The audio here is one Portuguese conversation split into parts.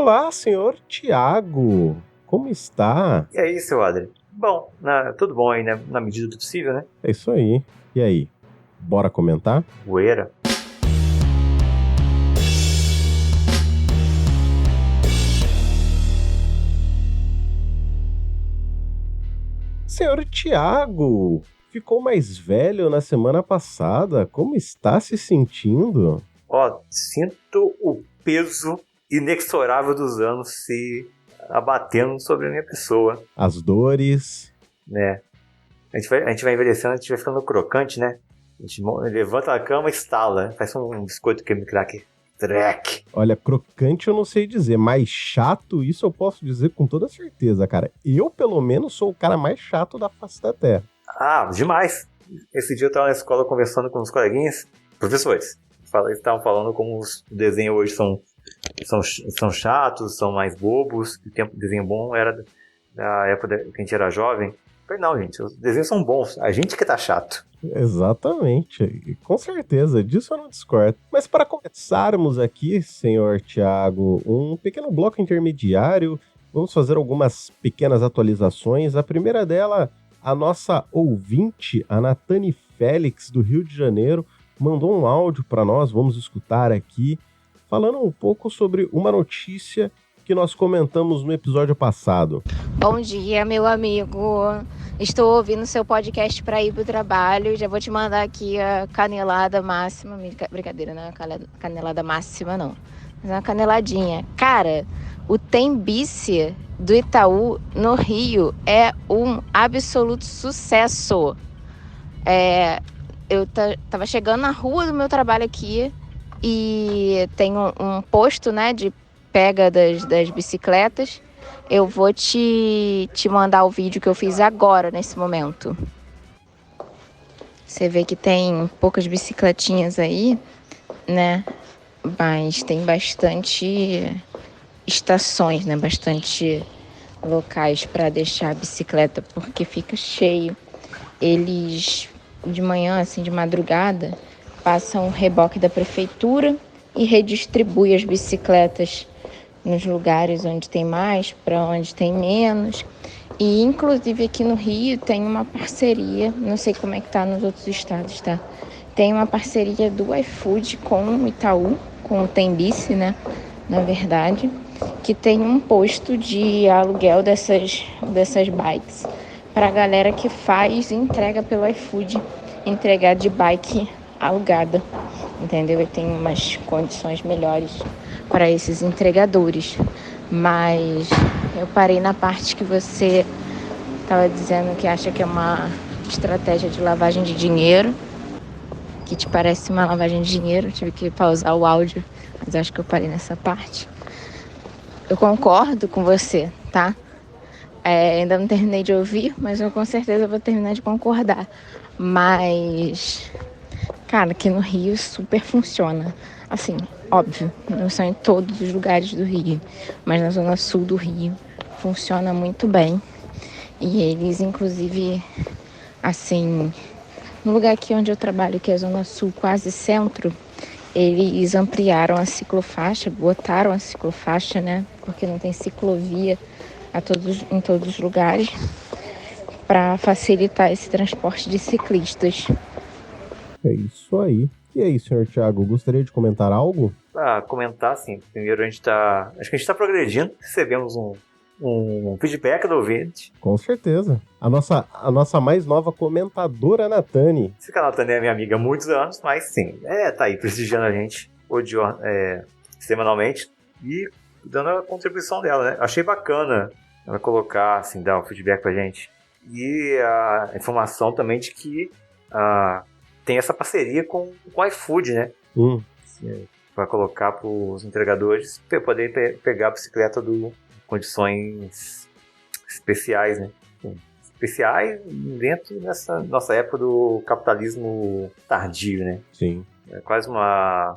Olá, senhor Tiago. Como está? E aí, seu Adri? Bom, tudo bom aí, né? Na medida do possível, né? É isso aí. E aí? Bora comentar? Bueira. Senhor Tiago, ficou mais velho na semana passada. Como está se sentindo? Sinto o peso inexorável dos anos se abatendo sobre a minha pessoa. As dores. Né? A gente vai envelhecendo, a gente vai ficando crocante, né? A gente levanta a cama e estala. Faz um biscoito creme cracker. Trek. Olha, crocante eu não sei dizer, mas chato, isso eu posso dizer com toda certeza, cara. Eu, pelo menos, sou o cara mais chato da face da Terra. Demais. Esse dia eu tava na escola conversando com os coleguinhas, professores. Eles estavam falando como os desenhos hoje são chatos, são mais bobos, que o tempo de desenho bom era da época que a gente era jovem. Eu falei, não, gente, os desenhos são bons, a gente que tá chato. Exatamente, com certeza, disso eu não discordo. Mas para começarmos aqui, senhor Tiago, um pequeno bloco intermediário, vamos fazer algumas pequenas atualizações. A primeira dela, a nossa ouvinte, a Natane Félix, do Rio de Janeiro, mandou um áudio para nós, vamos escutar aqui, falando um pouco sobre uma notícia que nós comentamos no episódio passado. Bom dia, meu amigo. Estou ouvindo seu podcast para ir pro trabalho. Já vou te mandar aqui a canelada máxima. Brincadeira, não é canelada máxima, não. Mas é uma caneladinha. Cara, o Tembice do Itaú, no Rio, é um absoluto sucesso. Eu tava chegando na rua do meu trabalho aqui e tem um posto, né, de pega das bicicletas. Eu vou te mandar o vídeo que eu fiz agora, nesse momento. Você vê que tem poucas bicicletinhas aí, né? Mas tem bastante estações, né? Bastante locais para deixar a bicicleta, porque fica cheio. Eles, de manhã, assim, de madrugada, passam o reboque da prefeitura e redistribuem as bicicletas nos lugares onde tem mais, para onde tem menos. E, inclusive, aqui no Rio tem uma parceria, não sei como é que tá nos outros estados, tá? Tem uma parceria do iFood com o Itaú, com o Tembice, né? Na verdade, que tem um posto de aluguel dessas bikes para a galera que faz e entrega pelo iFood, entregar de bike alugada, entendeu? E tem umas condições melhores para esses entregadores. Mas eu parei na parte que você estava dizendo que acha que é uma estratégia de lavagem de dinheiro, que te parece uma lavagem de dinheiro. Eu tive que pausar o áudio, mas acho que eu parei nessa parte. Eu concordo com você, tá? Ainda não terminei de ouvir, mas eu com certeza vou terminar de concordar. Mas, cara, aqui no Rio super funciona. Assim, óbvio, não são em todos os lugares do Rio, mas na zona sul do Rio funciona muito bem. E eles, inclusive, assim, no lugar aqui onde eu trabalho, que é a zona sul, quase centro, eles ampliaram a ciclofaixa, botaram a ciclofaixa, né? Porque não tem ciclovia em todos os lugares, para facilitar esse transporte de ciclistas. É isso aí. E aí, senhor Tiago, gostaria de comentar algo? Comentar, sim. Primeiro, acho que a gente tá progredindo. Recebemos um feedback do ouvinte. Com certeza. A nossa mais nova comentadora, Natane. Esse canal Natane é minha amiga há muitos anos, mas sim, tá aí prestigiando a gente semanalmente e dando a contribuição dela, né? Achei bacana ela colocar, assim, dar um feedback pra gente. E a informação também de que tem essa parceria com o iFood, né? Para colocar para os entregadores poder pegar a bicicleta do condições especiais, né? Especiais dentro dessa nossa época do capitalismo tardio, né? Sim. É quase uma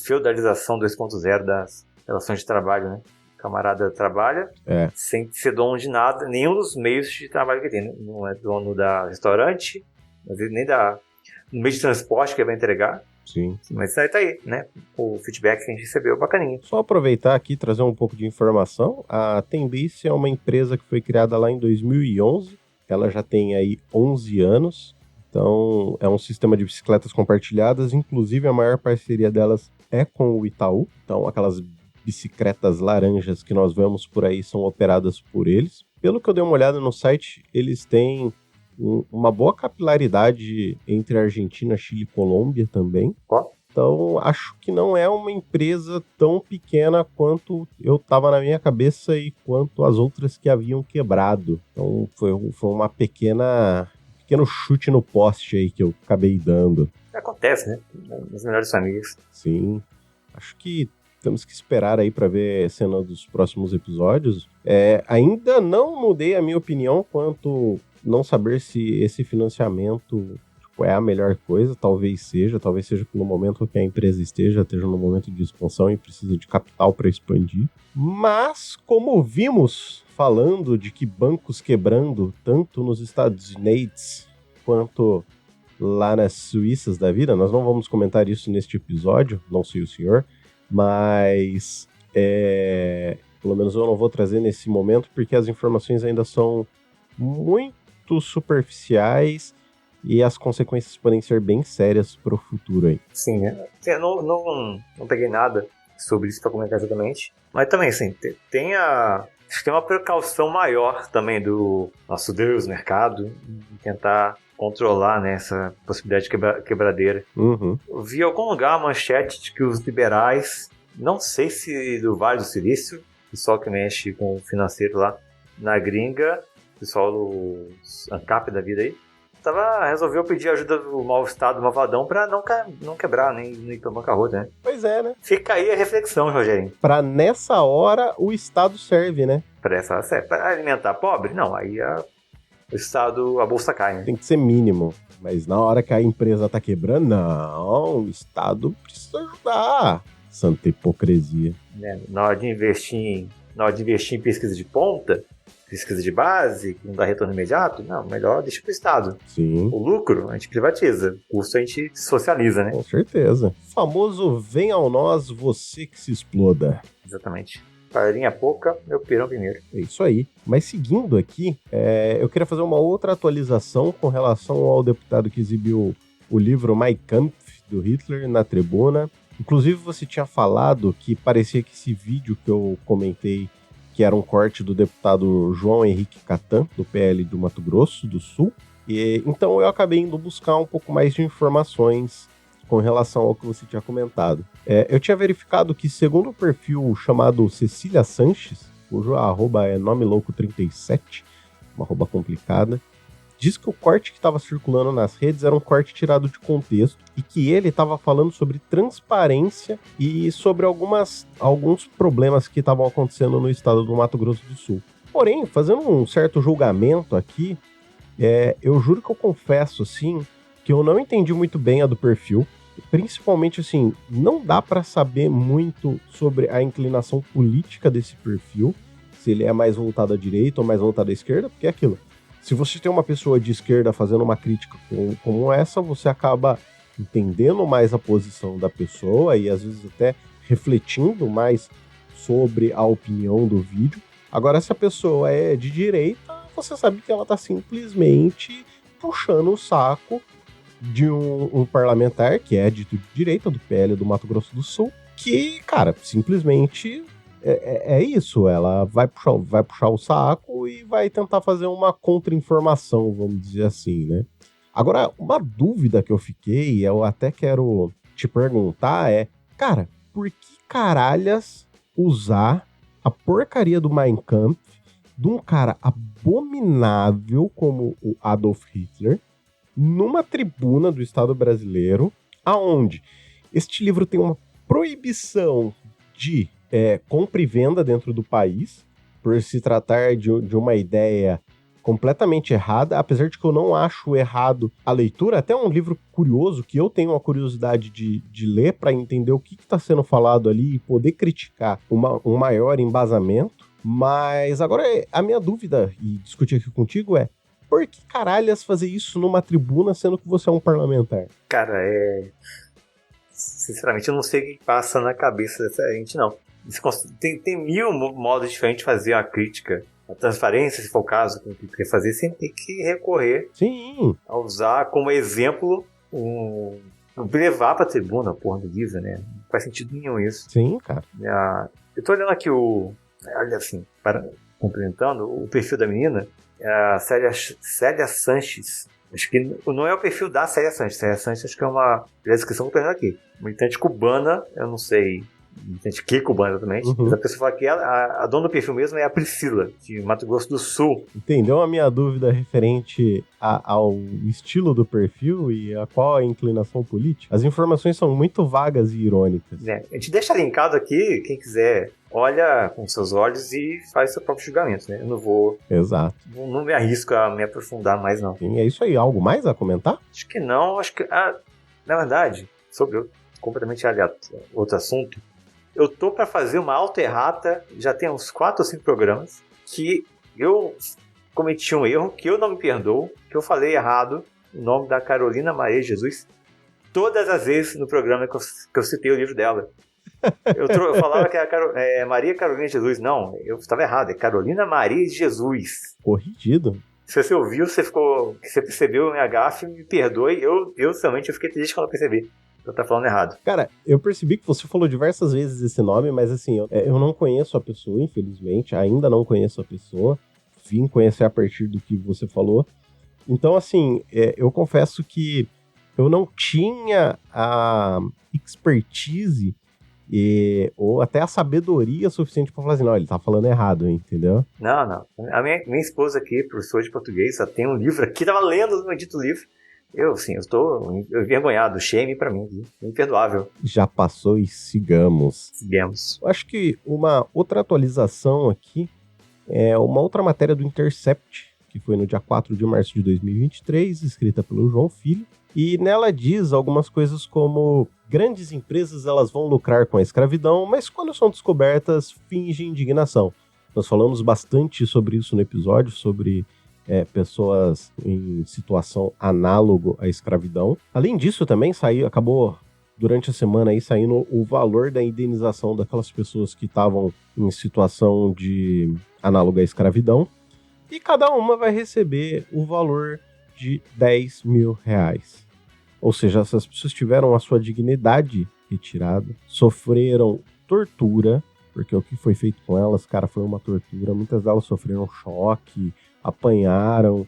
feudalização 2.0 das relações de trabalho, né? O camarada trabalha sem ser dono de nada, nenhum dos meios de trabalho que tem, né? Não é dono da restaurante, às vezes nem no meio de transporte que ele vai entregar, Sim. Mas tá aí, né? O feedback que a gente recebeu, bacaninha. Só aproveitar aqui e trazer um pouco de informação. A Tenbase é uma empresa que foi criada lá em 2011. Ela já tem aí 11 anos. Então, é um sistema de bicicletas compartilhadas. Inclusive, a maior parceria delas é com o Itaú. Então, aquelas bicicletas laranjas que nós vemos por aí são operadas por eles. Pelo que eu dei uma olhada no site, eles têm uma boa capilaridade entre Argentina, Chile e Colômbia também. Então, acho que não é uma empresa tão pequena quanto eu estava na minha cabeça e quanto as outras que haviam quebrado. Então, foi uma pequeno chute no poste aí que eu acabei dando. Acontece, né? Nas melhores famílias. Sim. Acho que temos que esperar aí para ver a cena dos próximos episódios. Ainda não mudei a minha opinião quanto não saber se esse financiamento é a melhor coisa. Talvez seja pelo momento que a empresa esteja no momento de expansão e precisa de capital para expandir. Mas, como vimos falando de que bancos quebrando, tanto nos Estados Unidos quanto lá nas Suíças da vida, nós não vamos comentar isso neste episódio, não sei o senhor, mas pelo menos eu não vou trazer nesse momento, porque as informações ainda são muito superficiais e as consequências podem ser bem sérias para o futuro aí. Sim, né? Eu não peguei nada sobre isso para comentar exatamente, mas também, assim, acho que tem uma precaução maior também do nosso Deus, mercado, em tentar controlar, né, essa possibilidade de quebradeira. Uhum. Eu vi em algum lugar uma manchete de que os liberais, não sei se do Vale do Silício, o pessoal que mexe com o financeiro lá na gringa, o pessoal do ANCAP da vida aí, resolveu pedir ajuda do mau estado, do malvadão, pra não quebrar, nem ir pra bancarrota, né? Pois é, né? Fica aí a reflexão, Rogerinho. Pra nessa hora o Estado serve, né? Pra alimentar pobre? Não, aí o Estado, a bolsa cai, né? Tem que ser mínimo. Mas na hora que a empresa tá quebrando, não, o Estado precisa ajudar. Santa hipocrisia. Na hora de investir em pesquisa de ponta, pesquisa de base, que não dá retorno imediato, não, melhor deixa pro Estado. Sim. O lucro a gente privatiza, o custo a gente socializa, né? Com certeza. O famoso vem ao nós, você que se exploda. Exatamente. Farinha pouca, meu pirão primeiro. É isso aí. Mas seguindo aqui, eu queria fazer uma outra atualização com relação ao deputado que exibiu o livro Mein Kampf, do Hitler, na tribuna. Inclusive, você tinha falado que parecia que esse vídeo que eu comentei, que era um corte do deputado João Henrique Catan, do PL do Mato Grosso do Sul. Então eu acabei indo buscar um pouco mais de informações com relação ao que você tinha comentado. Eu tinha verificado que, segundo o perfil chamado Cecília Sanches, cujo arroba é nomelouco37, uma arroba complicada, diz que o corte que estava circulando nas redes era um corte tirado de contexto e que ele estava falando sobre transparência e sobre alguns problemas que estavam acontecendo no estado do Mato Grosso do Sul. Porém, fazendo um certo julgamento aqui, eu juro que eu confesso, assim, que eu não entendi muito bem a do perfil. Principalmente, assim, não dá para saber muito sobre a inclinação política desse perfil, se ele é mais voltado à direita ou mais voltado à esquerda, porque é aquilo. Se você tem uma pessoa de esquerda fazendo uma crítica como essa, você acaba entendendo mais a posição da pessoa e às vezes até refletindo mais sobre a opinião do vídeo. Agora, se a pessoa é de direita, você sabe que ela está simplesmente puxando o saco de um parlamentar que é dito de direita, do PL do Mato Grosso do Sul, que, cara, simplesmente é isso. Ela vai puxar o saco e vai tentar fazer uma contra-informação, vamos dizer assim, né? Agora, uma dúvida que eu fiquei, eu até quero te perguntar cara, por que caralhas usar a porcaria do Mein Kampf de um cara abominável como o Adolf Hitler numa tribuna do Estado brasileiro, aonde este livro tem uma proibição de compra e venda dentro do país, por se tratar de uma ideia completamente errada, apesar de que eu não acho errado a leitura, até um livro curioso, que eu tenho uma curiosidade de ler para entender o que está sendo falado ali e poder criticar um maior embasamento. Mas agora a minha dúvida, e discutir aqui contigo, por que caralhas fazer isso numa tribuna, sendo que você é um parlamentar? Cara, sinceramente, eu não sei o que passa na cabeça dessa gente, não. Tem mil modos diferentes de fazer uma crítica. A transparência, se for o caso, que quer fazer, sem ter que recorrer a usar como exemplo levar pra tribuna a porra do livro, né? Não faz sentido nenhum isso. Sim, cara. Eu tô olhando aqui olha assim, complementando o perfil da menina, é a Célia Sanches. Acho que não é o perfil da Célia Sanches. Célia Sanches acho que é uma descrição que eu tô olhando aqui. Militante cubana, eu não sei. Militante que cubana exatamente. Uhum. Mas a pessoa fala que a dona do perfil mesmo é a Priscila, de Mato Grosso do Sul. Entendeu a minha dúvida referente ao estilo do perfil e a qual a inclinação política? As informações são muito vagas e irônicas. A gente deixa linkado aqui, quem quiser, olha com seus olhos e faz seu próprio julgamento, né? Eu não vou... Exato. Não me arrisco a me aprofundar mais, não. Sim, é isso aí. Algo mais a comentar? Acho que não. Acho que... na verdade, sobre completamente outro assunto, eu tô pra fazer uma auto-errata, já tem uns 4 ou 5 programas, que eu cometi um erro, que eu não me perdoo, que eu falei errado o nome da Carolina Maria de Jesus todas as vezes no programa que eu citei o livro dela. Eu falava que era Maria Carolina de Jesus. Não, eu estava errado, é Carolina Maria de Jesus. Corrigido. Se você ouviu, você percebeu minha gafe, me perdoe. Eu realmente fiquei triste quando eu percebi. Eu tá falando errado. Cara, eu percebi que você falou diversas vezes esse nome, mas assim, eu não conheço a pessoa, infelizmente, ainda não conheço a pessoa, vim conhecer a partir do que você falou. Então, assim, eu confesso que eu não tinha a expertise ou até a sabedoria suficiente pra falar assim, não, ele tá falando errado, entendeu? Não. A minha esposa aqui, professora de português, ela tem um livro aqui, tava lendo o bendito livro. Eu estou envergonhado, shame pra mim, imperdoável. Já passou e sigamos. Sigamos. Eu acho que uma outra atualização aqui é uma outra matéria do Intercept, que foi no dia 4 de março de 2023, escrita pelo João Filho, e nela diz algumas coisas como grandes empresas elas vão lucrar com a escravidão, mas quando são descobertas, fingem indignação. Nós falamos bastante sobre isso no episódio, sobre pessoas em situação análogo à escravidão. Além disso, também acabou durante a semana aí saindo o valor da indenização daquelas pessoas que estavam em situação de análoga à escravidão. E cada uma vai receber o valor de R$10 mil. Ou seja, essas pessoas tiveram a sua dignidade retirada, sofreram tortura, porque o que foi feito com elas, cara, foi uma tortura. Muitas delas sofreram choque, apanharam.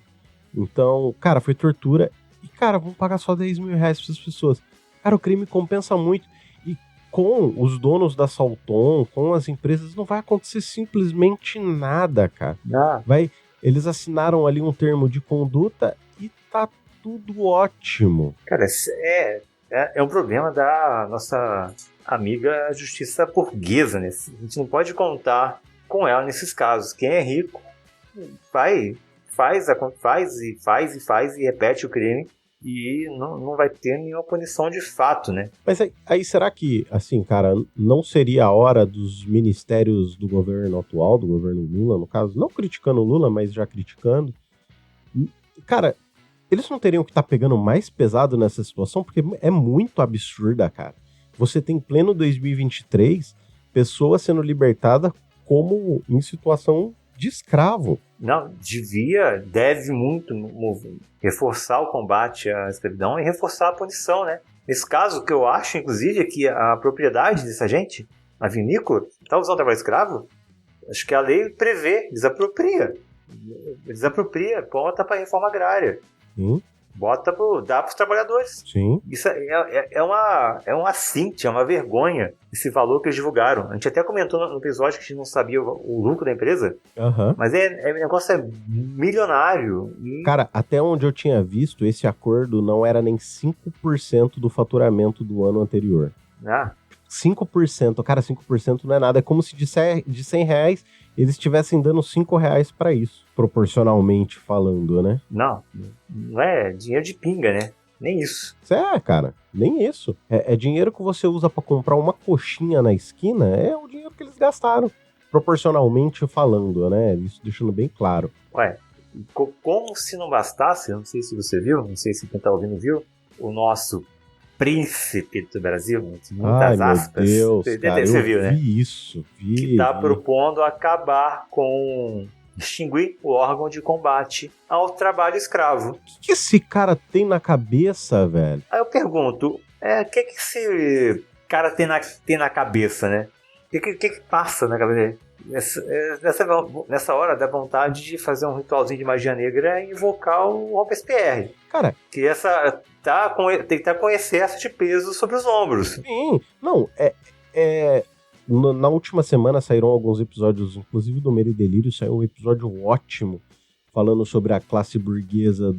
Então, cara, foi tortura. E, cara, vão pagar só R$10 mil pra essas pessoas. Cara, o crime compensa muito. E com os donos da Salton, com as empresas, não vai acontecer simplesmente nada, cara. Eles assinaram ali um termo de conduta e tá tudo ótimo. Cara, é um problema da nossa amiga justiça portuguesa, né? A gente não pode contar com ela nesses casos. Quem é rico faz e repete o crime e não vai ter nenhuma punição de fato, né? Mas aí será que, assim, cara, não seria a hora dos ministérios do governo atual, do governo Lula, no caso, não criticando o Lula, mas já criticando, cara, eles não teriam que estar pegando mais pesado nessa situação? Porque é muito absurda, cara. Você tem pleno 2023 pessoa sendo libertada como em situação de escravo. Não, deve muito reforçar o combate à escravidão e reforçar a punição, né? Nesse caso, o que eu acho, inclusive, é que a propriedade dessa gente, a vinícola, está usando trabalho escravo, acho que a lei prevê, desapropria, bota para a reforma agrária. Sim. Dá para os trabalhadores. Sim. Isso é uma assinte, é uma vergonha esse valor que eles divulgaram. A gente até comentou no episódio que a gente não sabia o lucro da empresa, mas o negócio é milionário. Cara, até onde eu tinha visto, esse acordo não era nem 5% do faturamento do ano anterior. 5%, cara, 5% não é nada. É como se de R$100 eles estivessem dando R$5 pra isso, proporcionalmente falando, né? Não é dinheiro de pinga, né? Nem isso. Cara, nem isso. É dinheiro que você usa pra comprar uma coxinha na esquina, é o dinheiro que eles gastaram, proporcionalmente falando, né? Isso deixando bem claro. Como se não bastasse, eu não sei se você viu, não sei se quem tá ouvindo viu, o nosso príncipe do Brasil, muitas Ai, aspas. meu Deus, cara, Você eu viu, né? vi isso, Que está vi. propondo acabar com... extinguir o órgão de combate ao trabalho escravo. O que esse cara tem na cabeça, velho? Aí eu pergunto, o que esse cara tem na cabeça, né? O que passa na cabeça dele? Nessa hora dá vontade de fazer um ritualzinho de magia negra e invocar o Robespierre. Cara, Que tem que estar com excesso de peso sobre os ombros. sim, não, na última semana saíram alguns episódios, inclusive do Medo e Delírio, saiu um episódio ótimo falando sobre a classe burguesa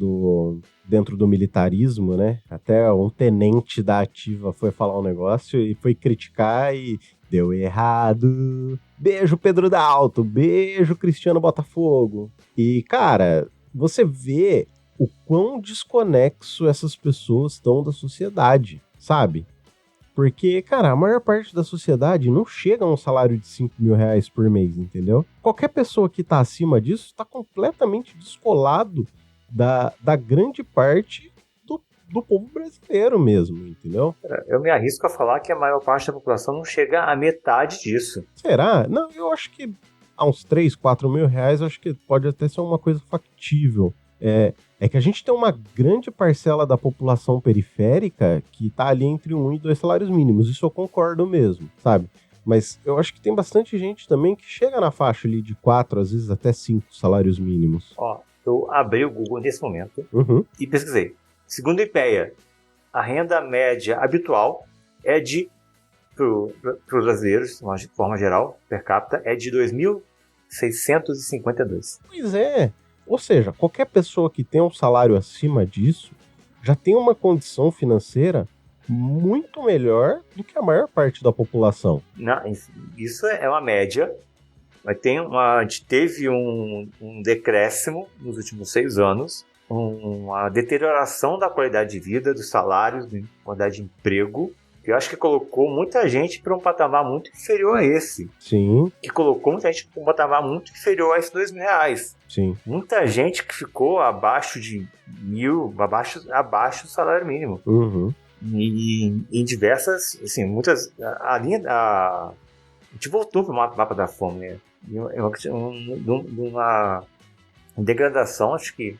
dentro do militarismo, né? Até um tenente da ativa foi falar um negócio e foi criticar e deu errado. Beijo, Pedro Dalto. Beijo, Cristiano Botafogo. E, cara, você vê o quão desconexo essas pessoas estão da sociedade, sabe? Porque, cara, a maior parte da sociedade não chega a um salário de 5 mil reais por mês, entendeu? Qualquer pessoa que tá acima disso tá completamente descolado da grande parte do povo brasileiro mesmo, entendeu? Eu me arrisco a falar que a maior parte da população não chega à metade disso. Será? Não, eu acho que a uns 3, 4 mil reais, eu acho que pode até ser uma coisa factível. É que a gente tem uma grande parcela da população periférica que tá ali entre 1 e 2 salários mínimos. Isso eu concordo mesmo, sabe? Mas eu acho que tem bastante gente também que chega na faixa ali de 4, às vezes até 5 salários mínimos. Ó, eu abri o Google nesse momento Uhum. e pesquisei. Segundo o IPEA, a renda média habitual é para os brasileiros, de forma geral, per capita, é de 2.652. Pois é. Ou seja, qualquer pessoa que tem um salário acima disso já tem uma condição financeira muito melhor do que a maior parte da população. Não, isso é uma média, mas a gente teve um decréscimo nos últimos 6 anos, uma deterioração da qualidade de vida, dos salários, da qualidade de emprego, que eu acho que colocou muita gente para um patamar muito inferior a esse. Sim, Que colocou muita gente para um patamar muito inferior a esses 2 mil reais. sim. Muita gente que ficou abaixo de 1.000, abaixo do salário mínimo. Uhum. E em diversas, assim, muitas... A gente voltou para o mapa da fome, né? Uma degradação, acho que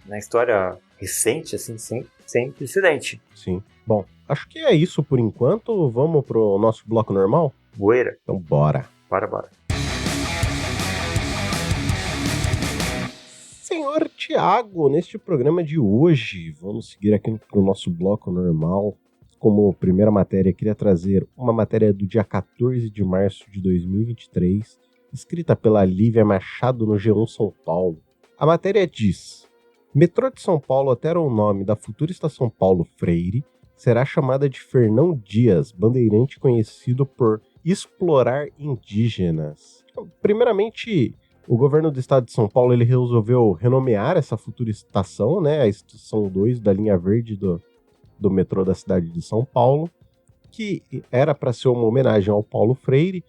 na história recente, assim, sem precedente. Sim. Bom, acho que é isso por enquanto. Vamos pro nosso bloco normal? Boeira. Então bora. Bora. Senhor Tiago, neste programa de hoje, vamos seguir aqui pro nosso bloco normal. Como primeira matéria, queria trazer uma matéria do dia 14 de março de 2023, escrita pela Lívia Machado no G1 São Paulo. A matéria diz: Metrô de São Paulo altera o nome da futura estação Paulo Freire, será chamada de Fernão Dias, bandeirante conhecido por explorar indígenas. Primeiramente, o governo do estado de São Paulo ele resolveu renomear essa futura estação, né, a estação 2 da linha verde do metrô da cidade de São Paulo, que era para ser uma homenagem ao Paulo Freire,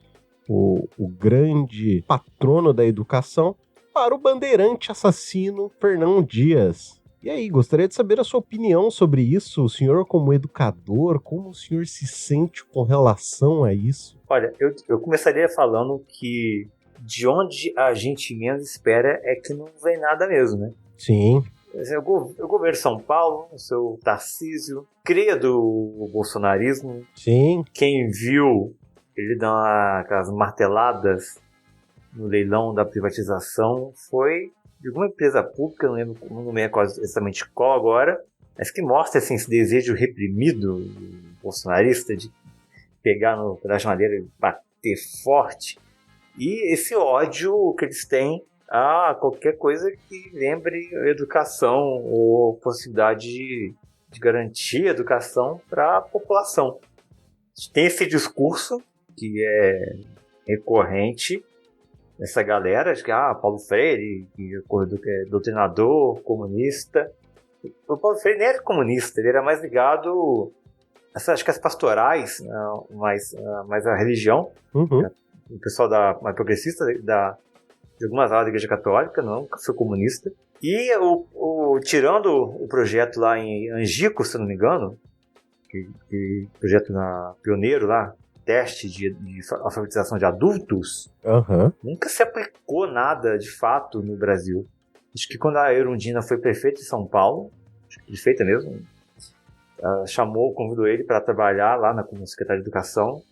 o grande patrono da educação, para o bandeirante assassino Fernão Dias. E aí, gostaria de saber a sua opinião sobre isso, o senhor como educador, como o senhor se sente com relação a isso? Olha, eu começaria falando que de onde a gente menos espera é que não vem nada mesmo, né? Sim. O governo de São Paulo, o seu Tarcísio, cria do bolsonarismo. Sim. Quem viu ele dar aquelas marteladas no leilão da privatização foi de alguma empresa pública, não lembro exatamente qual agora, mas que mostra assim, esse desejo reprimido bolsonarista de pegar no pedaço de madeira e bater forte. E esse ódio que eles têm a qualquer coisa que lembre educação ou possibilidade de garantir educação para a população. Tem esse discurso que é recorrente essa galera de que Paulo Freire, que é doutrinador, comunista. O Paulo Freire nem era comunista, ele era mais ligado acho que as pastorais, mais a religião. Uhum. O pessoal mais progressista de algumas áreas da Igreja Católica, não foi comunista. E tirando o projeto lá em Angico, se não me engano, que projeto pioneiro lá, teste de alfabetização de adultos, nunca se aplicou nada de fato no Brasil. Acho que quando a Erundina foi prefeita de São Paulo, acho que prefeita mesmo, convidou ele para trabalhar lá como secretário de Educação,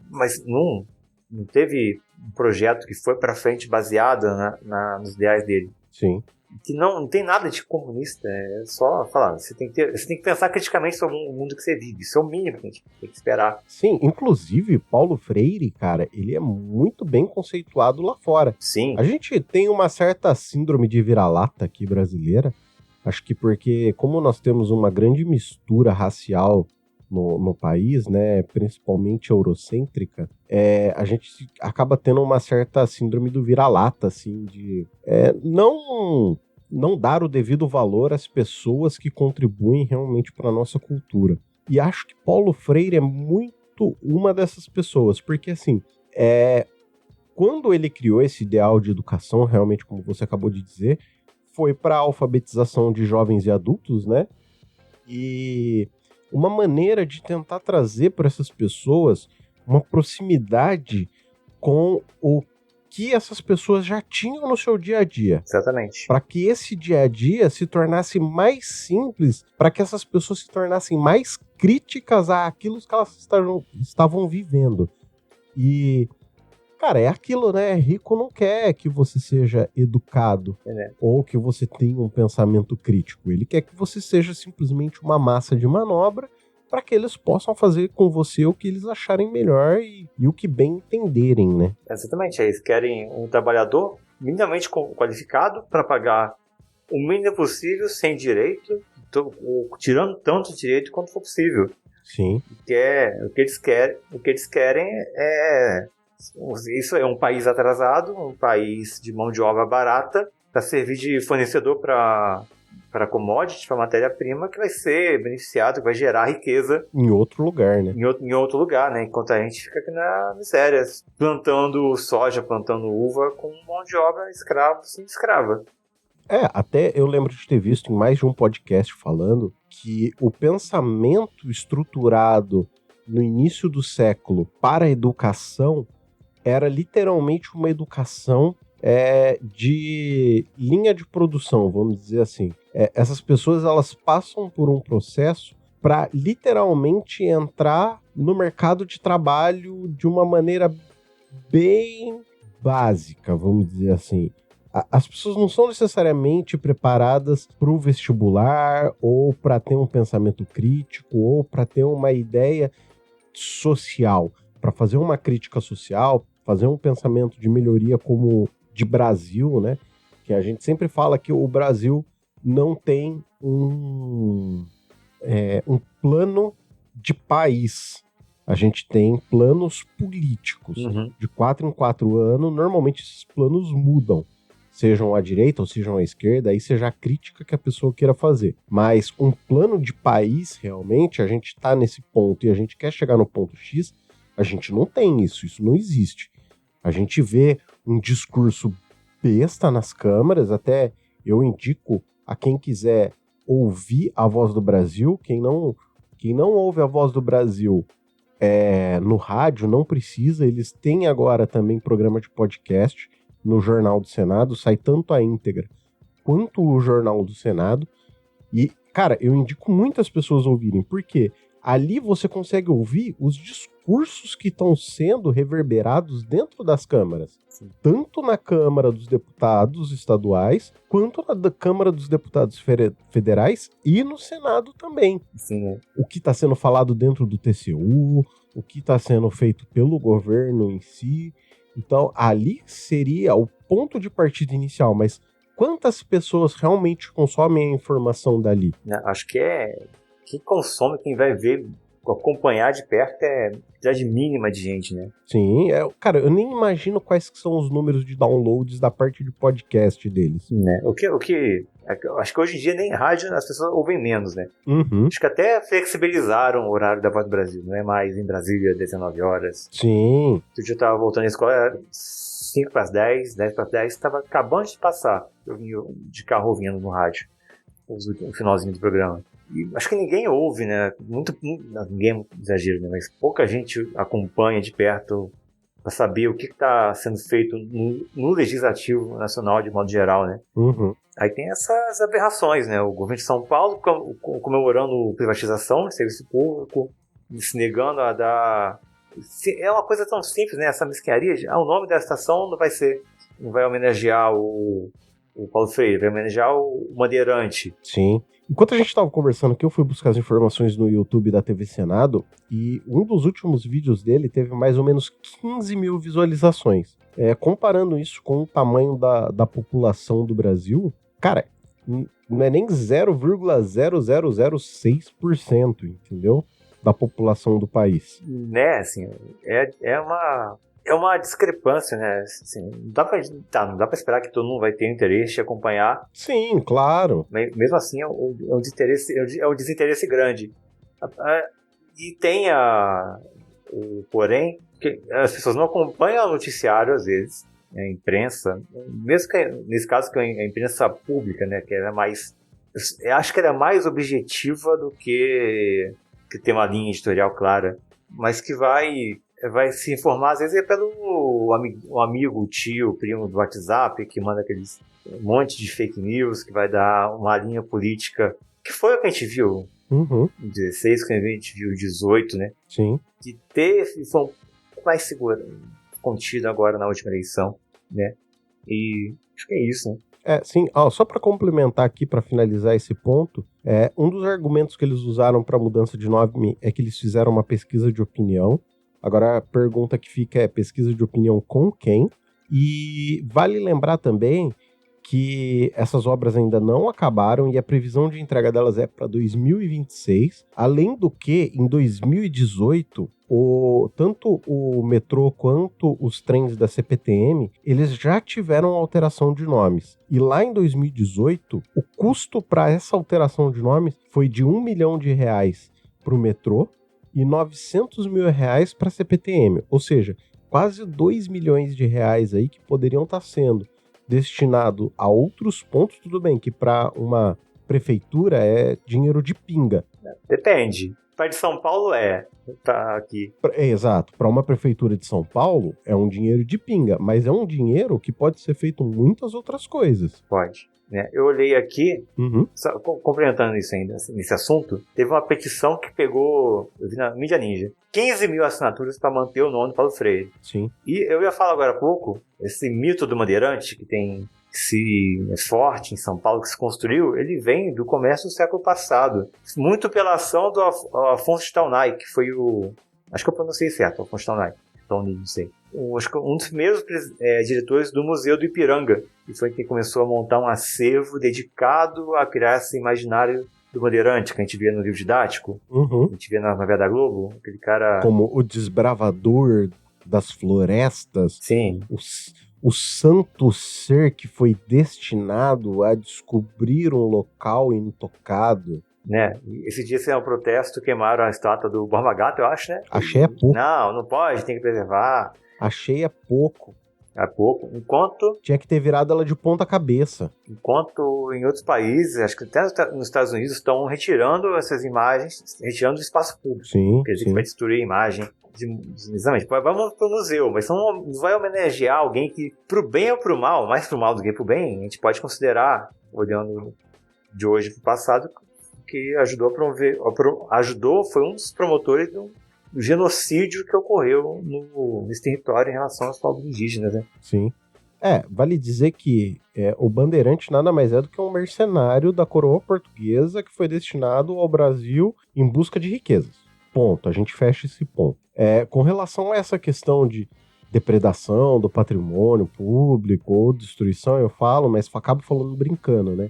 mas não teve um projeto que foi para frente baseado nos ideais dele. Sim. Que não tem nada de comunista, é só falar, você tem que pensar criticamente sobre o mundo que você vive, isso é o mínimo que a gente tem que esperar. Sim, inclusive Paulo Freire, cara, ele é muito bem conceituado lá fora. Sim. A gente tem uma certa síndrome de vira-lata aqui brasileira, acho que porque como nós temos uma grande mistura racial no país, né, principalmente eurocêntrica, a gente acaba tendo uma certa síndrome do vira-lata, assim, de não dar o devido valor às pessoas que contribuem realmente para a nossa cultura. E acho que Paulo Freire é muito uma dessas pessoas, porque assim, quando ele criou esse ideal de educação, realmente, como você acabou de dizer, foi para a alfabetização de jovens e adultos, né? E uma maneira de tentar trazer para essas pessoas uma proximidade com o que essas pessoas já tinham no seu dia a dia. Exatamente. Para que esse dia a dia se tornasse mais simples, para que essas pessoas se tornassem mais críticas àquilo que elas estavam vivendo. E, cara, é aquilo, né? Rico não quer que você seja educado ou que você tenha um pensamento crítico. Ele quer que você seja simplesmente uma massa de manobra para que eles possam fazer com você o que eles acharem melhor e o que bem entenderem, né? Exatamente. Eles querem um trabalhador minimamente qualificado para pagar o mínimo possível, sem direito, tirando tanto direito quanto for possível. Sim. O que eles querem é... Isso é um país atrasado, um país de mão de obra barata, para servir de fornecedor para commodity, para matéria-prima, que vai ser beneficiado, que vai gerar riqueza em outro lugar, né? Em outro lugar, né? Enquanto a gente fica aqui na miséria, plantando soja, plantando uva, com mão de obra escrava. Até eu lembro de ter visto em mais de um podcast falando que o pensamento estruturado no início do século para a educação era literalmente uma educação de linha de produção, vamos dizer assim. Essas pessoas, elas passam por um processo para literalmente entrar no mercado de trabalho de uma maneira bem básica, vamos dizer assim. As pessoas não são necessariamente preparadas para o vestibular ou para ter um pensamento crítico ou para ter uma ideia social, para fazer uma crítica social, fazer um pensamento de melhoria como de Brasil, né? Que a gente sempre fala que o Brasil não tem um plano de país. A gente tem planos políticos. De 4 em 4 anos, normalmente esses planos mudam. Sejam à direita ou sejam à esquerda, aí seja a crítica que a pessoa queira fazer. Mas um plano de país, realmente, a gente está nesse ponto e a gente quer chegar no ponto X, a gente não tem isso não existe. A gente vê um discurso besta nas câmaras, até eu indico a quem quiser ouvir a Voz do Brasil, quem não ouve a Voz do Brasil no rádio, não precisa, eles têm agora também programa de podcast no Jornal do Senado, sai tanto a íntegra quanto o Jornal do Senado, e, cara, eu indico muitas pessoas ouvirem, porque ali você consegue ouvir os discursos que estão sendo reverberados dentro das câmaras. Sim. Tanto na Câmara dos Deputados estaduais, quanto na Câmara dos Deputados federais e no Senado também. Sim. O que está sendo falado dentro do TCU, o que está sendo feito pelo governo em si. Então, ali seria o ponto de partida inicial, mas quantas pessoas realmente consomem a informação dali? Acho que quem consome, quem vai ver, acompanhar de perto é quantidade mínima de gente, né? Sim, cara, eu nem imagino quais que são os números de downloads da parte de podcast deles. Né? Acho que hoje em dia nem rádio as pessoas ouvem menos, né? Uhum. Acho que até flexibilizaram o horário da Voz do Brasil, não é mais em Brasília 19 horas. Sim. Outro dia eu tava voltando à escola, era 5 para as 10, 10 para as 10, estava acabando de passar. Eu vim de carro ouvindo no rádio, o finalzinho do programa. E acho que ninguém ouve, né? Ninguém é muito exagero, né? Mas pouca gente acompanha de perto para saber o que está sendo feito no Legislativo Nacional de modo geral, né? Uhum. Aí tem essas aberrações, né? O governo de São Paulo comemorando privatização, serviço público, se negando a dar... É uma coisa tão simples, né? Essa mesquinharia. O nome da estação não vai homenagear o Paulo Freire, vai homenagear o Bandeirante. Sim. Enquanto a gente estava conversando aqui, eu fui buscar as informações no YouTube da TV Senado e um dos últimos vídeos dele teve mais ou menos 15 mil visualizações. Comparando isso com o tamanho da população do Brasil, cara, não é nem 0,0006%, entendeu? Da população do país. Né, assim, é uma discrepância, né? Assim, não dá pra esperar que todo mundo vai ter interesse de acompanhar. Sim, claro. Mas mesmo assim, é um desinteresse grande. E tem o porém, que as pessoas não acompanham o noticiário, às vezes, né, a imprensa, mesmo que, nesse caso, que a imprensa pública, né, que era mais... Eu acho que era mais objetiva do que ter uma linha editorial clara, mas que vai se informar, às vezes é pelo amigo, o tio, o primo do WhatsApp, que manda aqueles monte de fake news, que vai dar uma linha política, que foi o que a gente viu em 16, que a gente viu em 18, né? Sim. Que foi um pouco mais seguro, contido agora na última eleição, né? E acho que é isso, né? Sim. Só para complementar aqui, para finalizar esse ponto, um dos argumentos que eles usaram para a mudança de nome é que eles fizeram uma pesquisa de opinião. Agora a pergunta que fica é pesquisa de opinião com quem? E vale lembrar também que essas obras ainda não acabaram e a previsão de entrega delas é para 2026. Além do que, em 2018, tanto o metrô quanto os trens da CPTM, eles já tiveram alteração de nomes. E lá em 2018, o custo para essa alteração de nomes foi de R$1 milhão para o metrô e R$900 mil para a CPTM. Ou seja, quase R$2 milhões aí que poderiam estar sendo destinado a outros pontos. Tudo bem que para uma prefeitura é dinheiro de pinga. Depende. Para de São Paulo tá aqui. Exato. Para uma prefeitura de São Paulo é um dinheiro de pinga, mas é um dinheiro que pode ser feito muitas outras coisas. Pode. Né? Eu olhei aqui, complementando isso ainda, nesse assunto, teve uma petição que pegou, eu vi na Mídia Ninja, 15 mil assinaturas para manter o nome do Paulo Freire. Sim. E eu ia falar agora há pouco, esse mito do Bandeirante que é forte em São Paulo, que se construiu, ele vem do começo do século passado. Muito pela ação do Afonso Staunay, que foi acho que eu pronunciei certo, Afonso Staunay. Não sei. Acho que um dos primeiros diretores do Museu do Ipiranga, e foi quem começou a montar um acervo dedicado a criar esse imaginário do Bandeirante, que a gente vê no livro didático, a gente vê na novela da Globo, aquele cara... Como o desbravador das florestas. Sim. O santo ser que foi destinado a descobrir um local intocado. Né? Esse dia saiu um protesto, queimaram a estátua do Borba Gato, eu acho, né? Achei é pouco. Não pode, tem que preservar. Achei é pouco. É pouco. Enquanto... Tinha que ter virado ela de ponta cabeça. Enquanto em outros países, acho que até nos Estados Unidos, estão retirando essas imagens, retirando do espaço público. Sim, quer dizer, que vai destruir a imagem. Exatamente. Vamos pro museu, mas não vai homenagear alguém que, pro bem ou pro mal, mais pro mal do que pro bem, a gente pode considerar, olhando de hoje pro passado, que ajudou a promover, foi um dos promotores do genocídio que ocorreu nesse território em relação aos povos indígenas, né? Sim. Vale dizer que o Bandeirante nada mais é do que um mercenário da coroa portuguesa que foi destinado ao Brasil em busca de riquezas. Ponto. A gente fecha esse ponto. Com relação a essa questão de depredação do patrimônio público ou destruição, eu falo, mas acabo falando brincando, né?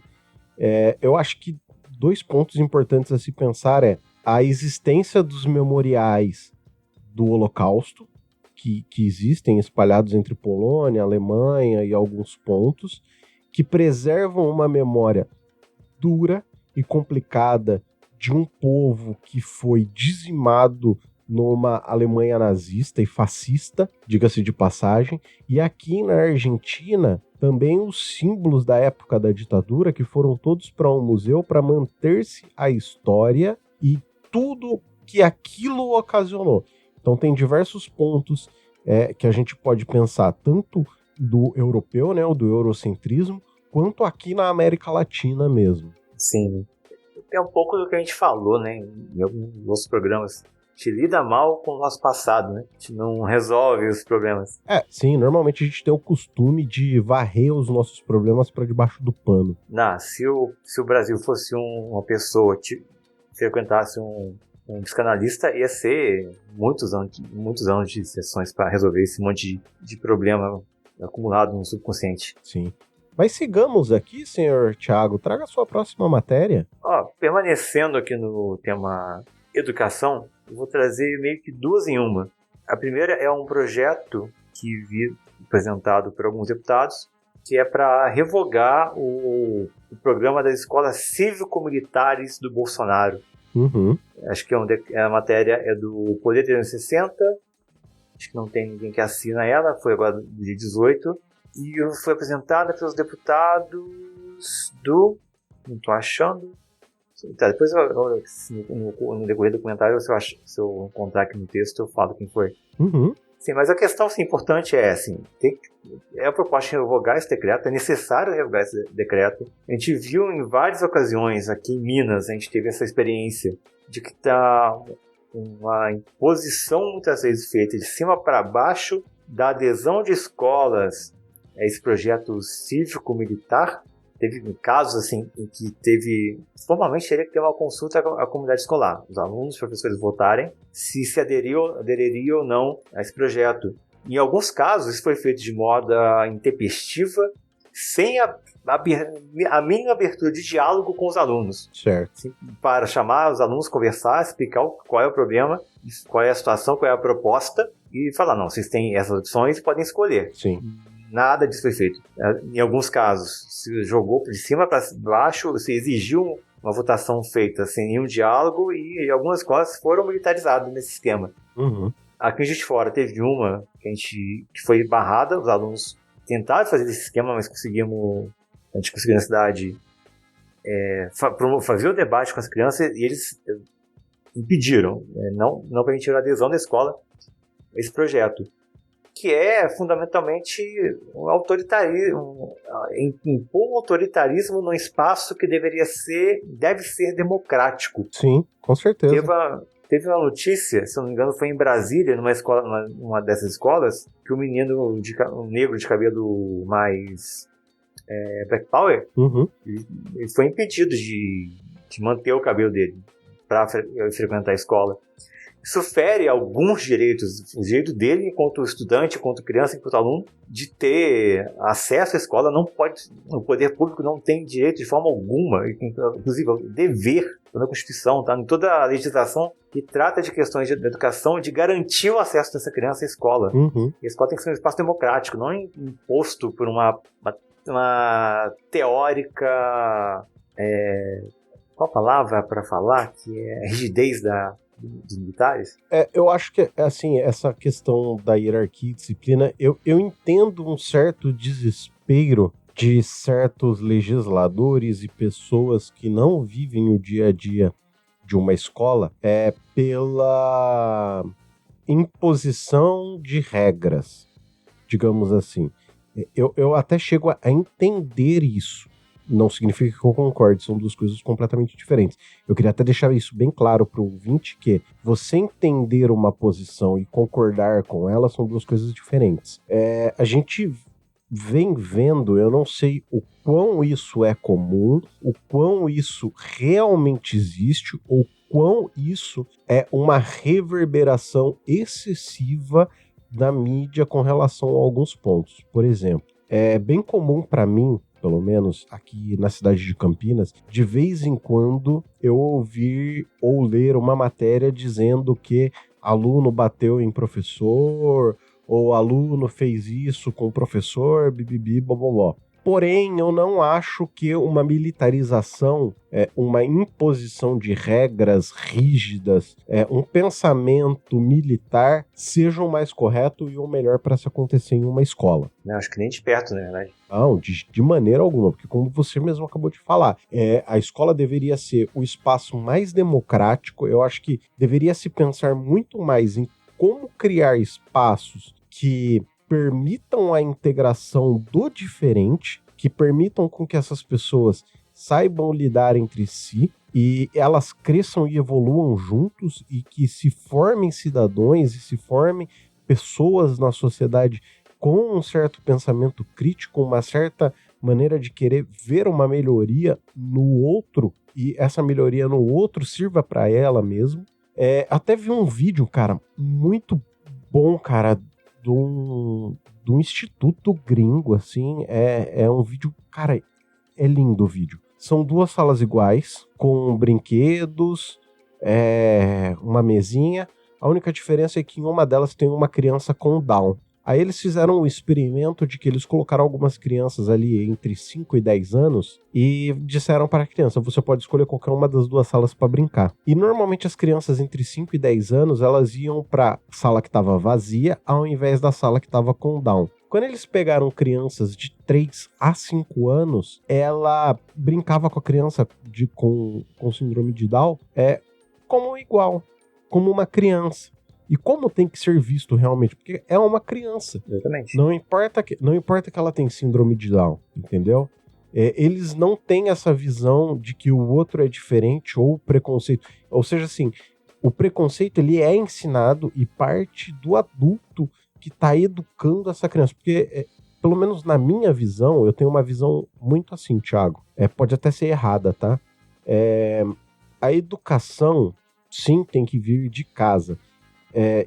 Eu acho que 2 pontos importantes a se pensar a existência dos memoriais do Holocausto, que existem espalhados entre Polônia, Alemanha e alguns pontos, que preservam uma memória dura e complicada de um povo que foi dizimado numa Alemanha nazista e fascista, diga-se de passagem, e aqui na Argentina também os símbolos da época da ditadura, que foram todos para um museu para manter-se a história e tudo que aquilo ocasionou. Então tem diversos pontos que a gente pode pensar, tanto do europeu, né, ou do eurocentrismo, quanto aqui na América Latina mesmo. Sim. É um pouco do que a gente falou, né, em alguns programas. A gente lida mal com o nosso passado, né? A gente não resolve os problemas. Sim, normalmente a gente tem o costume de varrer os nossos problemas para debaixo do pano. Se o Brasil fosse uma pessoa que frequentasse um psicanalista, ia ser muitos anos de sessões para resolver esse monte de problema acumulado no subconsciente. Sim. Mas sigamos aqui, senhor Thiago. Traga a sua próxima matéria. Permanecendo aqui no tema educação, eu vou trazer meio que duas em uma. A primeira é um projeto que vi apresentado por alguns deputados, que é para revogar o programa das escolas cívico-militares do Bolsonaro. Uhum. Acho que a matéria é do Poder 360, acho que não tem ninguém que assina ela, foi agora do dia 18, e foi apresentada pelos deputados do... não estou achando... Tá, depois no decorrer do comentário, se eu encontrar aqui no texto, eu falo quem foi. Uhum. Sim, mas a questão importante é a proposta de revogar esse decreto, é necessário revogar esse decreto. A gente viu em várias ocasiões aqui em Minas, a gente teve essa experiência de que está uma imposição muitas vezes feita de cima para baixo da adesão de escolas a esse projeto cívico-militar. Teve casos assim em que formalmente teria que ter uma consulta à comunidade escolar, os alunos, os professores votarem se aderiria ou não a esse projeto. Em alguns casos isso foi feito de modo intempestiva, sem a mínima abertura de diálogo com os alunos. Certo. Assim, para chamar os alunos, conversar, explicar qual é o problema, qual é a situação, qual é a proposta, e falar, não, vocês têm essas opções e podem escolher. Sim. Nada disso foi feito. Em alguns casos, se jogou de cima para baixo, se exigiu uma votação feita sem nenhum diálogo, e algumas escolas foram militarizadas nesse esquema. Uhum. Aqui em Juiz de Fora teve uma que foi barrada, os alunos tentaram fazer esse esquema, mas a gente conseguiu na cidade fazer o debate com as crianças, e eles impediram, não permitiram a adesão da escola a esse projeto, que é fundamentalmente um autoritarismo, impor um autoritarismo num espaço que deve ser democrático. Sim, com certeza. Teve uma notícia, se não me engano, foi em Brasília, numa dessas escolas, que um menino um negro de cabelo mais Black Power, uhum, ele foi impedido de manter o cabelo dele para frequentar a escola. Isso fere alguns direitos, o direito dele enquanto estudante, enquanto criança, enquanto aluno, de ter acesso à escola. O poder público não tem direito de forma alguma, inclusive o dever na Constituição, tá? Em toda a legislação que trata de questões de educação, de garantir o acesso dessa criança à escola. uhum. E a escola tem que ser um espaço democrático, não imposto por uma teórica... qual a palavra para falar? Que é a rigidez dos militares? Eu acho que, assim, essa questão da hierarquia e disciplina, eu entendo um certo desespero de certos legisladores e pessoas que não vivem o dia a dia de uma escola pela imposição de regras, digamos assim. Eu até chego a entender isso. Não significa que eu concorde, são duas coisas completamente diferentes. Eu queria até deixar isso bem claro para o ouvinte, que você entender uma posição e concordar com ela são duas coisas diferentes. A gente vem vendo, eu não sei o quão isso é comum, o quão isso realmente existe, ou quão isso é uma reverberação excessiva da mídia com relação a alguns pontos. Por exemplo, é bem comum para mim, pelo menos aqui na cidade de Campinas, de vez em quando eu ouvir ou ler uma matéria dizendo que aluno bateu em professor, ou aluno fez isso com o professor, bibibi, bobobó. Porém, eu não acho que uma militarização, uma imposição de regras rígidas, um pensamento militar seja o mais correto e o melhor para se acontecer em uma escola. Não, acho que nem de perto, na verdade. Não, de maneira alguma, porque como você mesmo acabou de falar, a escola deveria ser o espaço mais democrático. Eu acho que deveria se pensar muito mais em como criar espaços que permitam a integração do diferente, que permitam com que essas pessoas saibam lidar entre si e elas cresçam e evoluam juntos e que se formem cidadãos e se formem pessoas na sociedade com um certo pensamento crítico, uma certa maneira de querer ver uma melhoria no outro e essa melhoria no outro sirva para ela mesmo. Até vi um vídeo, cara, muito bom, cara, de um instituto gringo, assim, é um vídeo, cara, é lindo o vídeo. São 2 salas iguais, com brinquedos, uma mesinha, a única diferença é que em uma delas tem uma criança com Down. Aí eles fizeram um experimento de que eles colocaram algumas crianças ali entre 5 e 10 anos e disseram para a criança, você pode escolher qualquer uma das 2 salas para brincar. E normalmente as crianças entre 5 e 10 anos, elas iam para a sala que estava vazia ao invés da sala que estava com Down. Quando eles pegaram crianças de 3 a 5 anos, ela brincava com a criança com síndrome de Down como igual, como uma criança. E como tem que ser visto realmente, porque é uma criança. Exatamente. Não importa que ela tem síndrome de Down, entendeu? Eles não têm essa visão de que o outro é diferente ou preconceito. Ou seja, assim, o preconceito ele é ensinado e parte do adulto que está educando essa criança. Porque, pelo menos na minha visão, eu tenho uma visão muito assim, Thiago. Pode até ser errada, tá? A educação, sim, tem que vir de casa.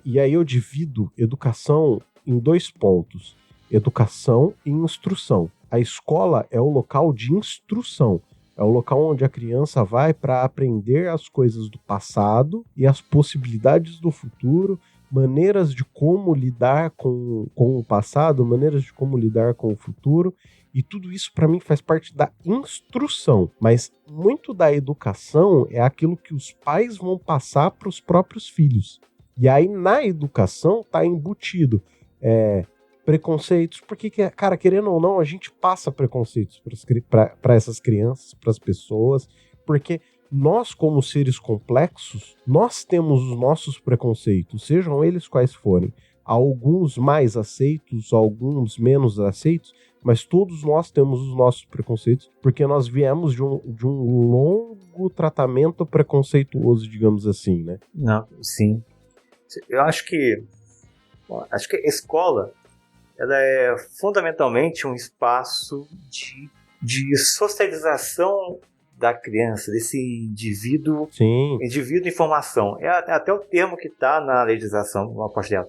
E aí eu divido educação em 2 pontos. Educação e instrução. A escola é o local de instrução. É o local onde a criança vai para aprender as coisas do passado e as possibilidades do futuro, maneiras de como lidar com o passado, maneiras de como lidar com o futuro. E tudo isso, para mim, faz parte da instrução. Mas muito da educação é aquilo que os pais vão passar para os próprios filhos. E aí, na educação, tá embutido preconceitos, porque, cara, querendo ou não, a gente passa preconceitos para essas crianças, para as pessoas, porque nós, como seres complexos, nós temos os nossos preconceitos, sejam eles quais forem. Alguns mais aceitos, alguns menos aceitos, mas todos nós temos os nossos preconceitos, porque nós viemos de um longo tratamento preconceituoso, digamos assim, né? Não, sim. Eu acho que a escola ela é fundamentalmente um espaço de socialização da criança, desse indivíduo, indivíduo em formação. É até o termo que está na legislação, uma parte dela.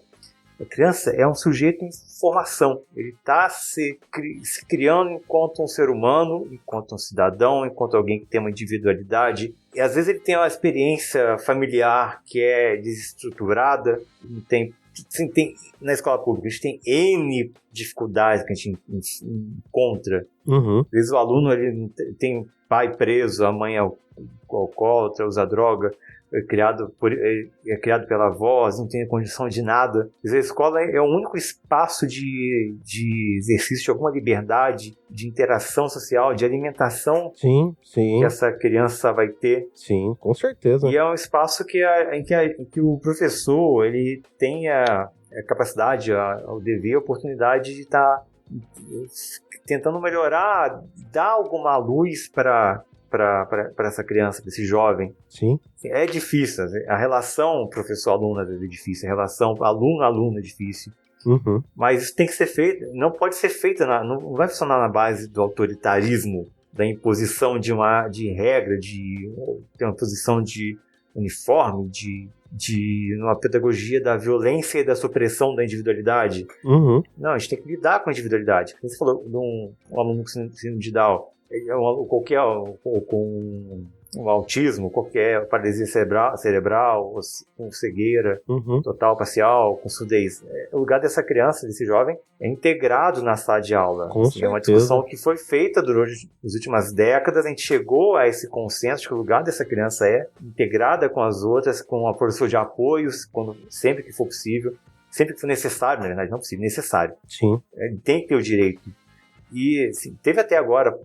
A criança é um sujeito em formação. Ele está se criando enquanto um ser humano, enquanto um cidadão, enquanto alguém que tem uma individualidade. E às vezes ele tem uma experiência familiar que é desestruturada. Na escola pública a gente tem N dificuldades que a gente encontra. Uhum. Às vezes o aluno ele tem um pai preso, a mãe é alcoólatra, usa droga. É criado pela avó, não tem condição de nada. Quer dizer, a escola é o único espaço de exercício de alguma liberdade, de interação social, de alimentação que essa criança vai ter. Sim, com certeza. E é um espaço em que o professor ele tem a capacidade, o dever, a oportunidade de estar tentando melhorar, dar alguma luz para essa criança, para esse jovem. Sim. É difícil. A relação professor-aluno às vezes é difícil. A relação aluno-aluno é difícil. Uhum. Mas isso tem que ser feito. Não pode ser feito. Não vai funcionar na base do autoritarismo, da imposição de regra, de uma posição de uniforme, de uma pedagogia da violência e da supressão da individualidade. Uhum. Não, a gente tem que lidar com a individualidade. Você falou de um aluno com síndrome de Down. o autismo, qualquer paralisia cerebral com cegueira total, parcial, com surdez. O lugar dessa criança, desse jovem, é integrado na sala de aula. Com é uma discussão que foi feita durante as últimas décadas, a gente chegou a esse consenso de que o lugar dessa criança é integrada com as outras, com a professor de apoios, sempre que for possível, sempre que for necessário, na verdade, não possível, necessário. Sim. Ele tem que ter o direito. E assim, teve até agora,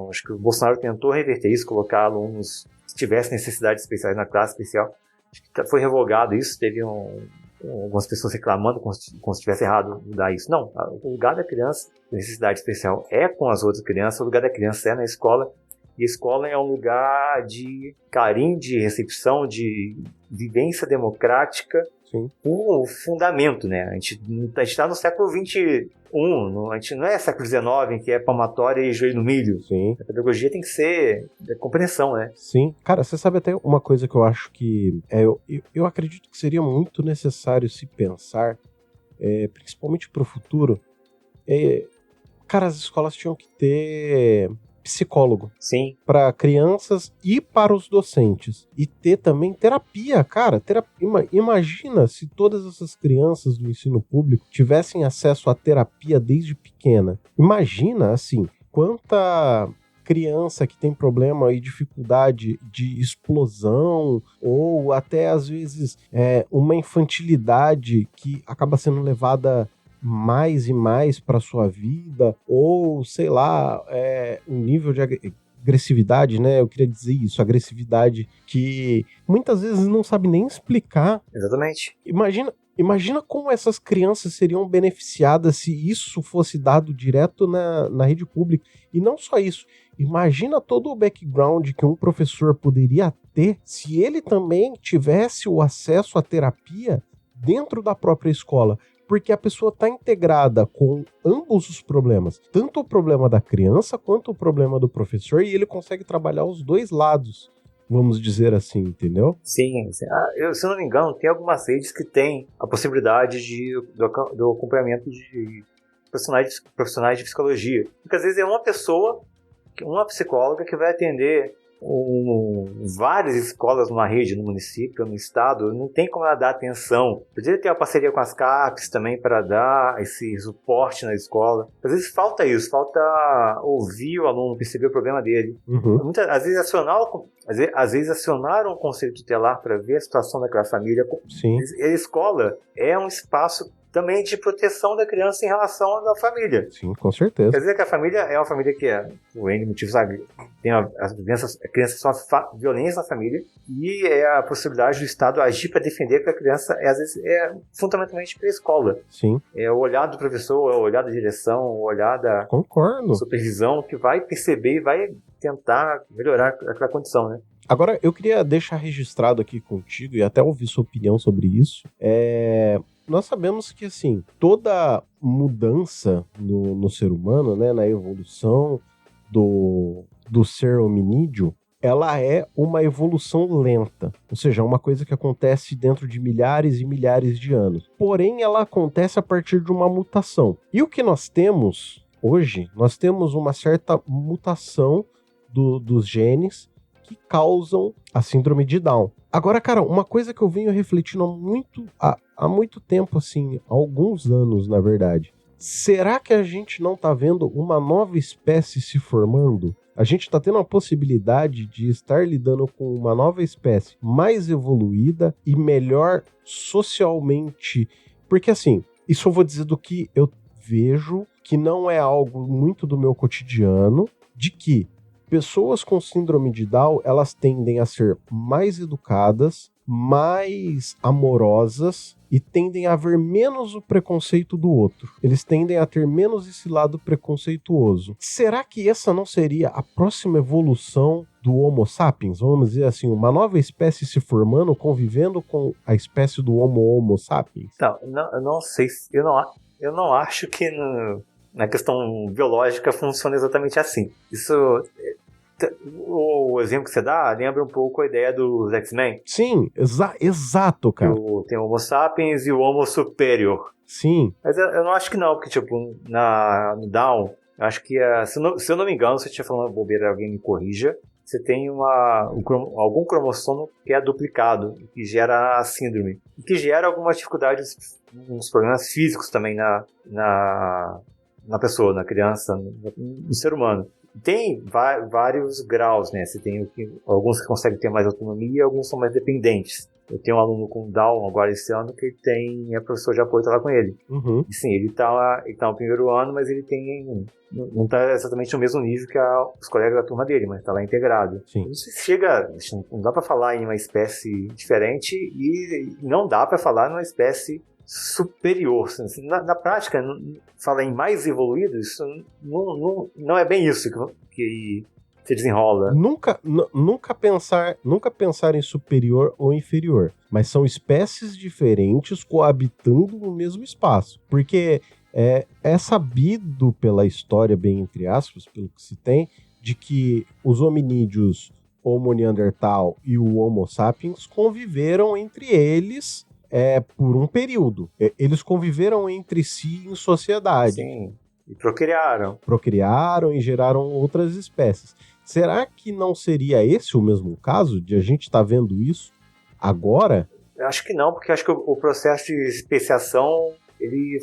acho que o Bolsonaro tentou reverter isso, colocar alunos que tivessem necessidades especiais na classe especial. Acho que foi revogado isso, teve algumas pessoas reclamando como se estivesse errado mudar isso. Não, o lugar da criança com necessidade especial é com as outras crianças, o lugar da criança é na escola. E a escola é um lugar de carinho, de recepção, de vivência democrática. Sim. O fundamento, né? A gente está no século XXI, a gente não é século XIX, que é palmatória e joelho no milho. Sim. A pedagogia tem que ser compreensão, né? Sim. Cara, você sabe até uma coisa que eu acho que... eu acredito que seria muito necessário se pensar, principalmente para o futuro. Cara, as escolas tinham que ter psicólogo. Sim. Para crianças e para os docentes. E ter também terapia, cara. Imagina se todas essas crianças do ensino público tivessem acesso à terapia desde pequena. Imagina, assim, quanta criança que tem problema e dificuldade de explosão, ou até às vezes uma infantilidade que acaba sendo levada mais e mais para sua vida, ou sei lá, um nível de agressividade, né? Eu queria dizer isso, agressividade que muitas vezes não sabe nem explicar. Exatamente. Imagina como essas crianças seriam beneficiadas se isso fosse dado direto na rede pública. E não só isso, imagina todo o background que um professor poderia ter se ele também tivesse o acesso à terapia dentro da própria escola. Porque a pessoa está integrada com ambos os problemas, tanto o problema da criança quanto o problema do professor, e ele consegue trabalhar os dois lados, vamos dizer assim, entendeu? Sim. Se eu não me engano, tem algumas redes que têm a possibilidade do acompanhamento de profissionais de psicologia. Porque às vezes é uma pessoa, uma psicóloga que vai atender várias escolas numa rede, no município, no estado, não tem como ela dar atenção. Poderia ter uma parceria com as CAPES também para dar esse suporte na escola. Às vezes falta isso, falta ouvir o aluno, perceber o problema dele. Às vezes acionar um conselho tutelar para ver a situação daquela família. Sim. A escola é um espaço também de proteção da criança em relação à família. Sim, com certeza. Quer dizer que a família é uma família que por N motivos, tem a criança sofre violência na família, e é a possibilidade do Estado agir para defender que a criança, às vezes, fundamentalmente para a escola. Sim. É o olhar do professor, é o olhar da direção, o olhar da supervisão, que vai perceber e vai tentar melhorar aquela condição, né? Agora, eu queria deixar registrado aqui contigo, e até ouvir sua opinião sobre isso, nós sabemos que, assim, toda mudança no ser humano, né, na evolução do ser hominídeo, ela é uma evolução lenta. Ou seja, uma coisa que acontece dentro de milhares e milhares de anos. Porém, ela acontece a partir de uma mutação. E o que nós temos hoje, nós temos uma certa mutação dos genes que causam a síndrome de Down. Agora, cara, uma coisa que eu venho refletindo há muito tempo, assim, há alguns anos, na verdade. Será que a gente não tá vendo uma nova espécie se formando? A gente tá tendo a possibilidade de estar lidando com uma nova espécie mais evoluída e melhor socialmente. Porque, assim, isso eu vou dizer do que eu vejo, que não é algo muito do meu cotidiano, de que pessoas com síndrome de Down, elas tendem a ser mais educadas, mais amorosas e tendem a ver menos o preconceito do outro. Eles tendem a ter menos esse lado preconceituoso. Será que essa não seria a próxima evolução do Homo sapiens? Vamos dizer assim, uma nova espécie se formando, convivendo com a espécie do Homo sapiens? Eu não sei, eu não acho que na questão biológica funciona exatamente assim. Isso, o exemplo que você dá lembra um pouco a ideia dos X-Men. Sim, exato, cara. Tem o Homo sapiens e o Homo superior. Sim. Mas eu não acho que não, porque tipo, no Down, eu acho que, se eu não me engano, se eu estiver falando bobeira, alguém me corrija. você tem algum cromossomo que é duplicado, que gera a síndrome, e que gera algumas dificuldades, uns problemas físicos também na pessoa, na criança, no ser humano. Tem vários graus, né? Você tem alguns que conseguem ter mais autonomia e alguns são mais dependentes. Eu tenho um aluno com Down agora esse ano que é professor de apoio, tá lá com ele. Uhum. E sim, ele tá no primeiro ano, mas ele não tá exatamente no mesmo nível que os colegas da turma dele, mas tá lá integrado. Sim. Não dá pra falar em uma espécie diferente e não dá pra falar numa espécie superior. Na prática, falar em mais evoluído, isso não é bem isso que se desenrola. Nunca pensar em superior ou inferior, mas são espécies diferentes coabitando no mesmo espaço. Porque é sabido pela história, bem entre aspas, pelo que se tem, de que os hominídeos Homo neandertal e o Homo sapiens conviveram entre eles por um período. Eles conviveram entre si em sociedade. Sim, e procriaram. Procriaram e geraram outras espécies. Será que não seria esse o mesmo caso, de a gente estar vendo isso agora? Eu acho que não, porque eu acho que o processo de especiação ele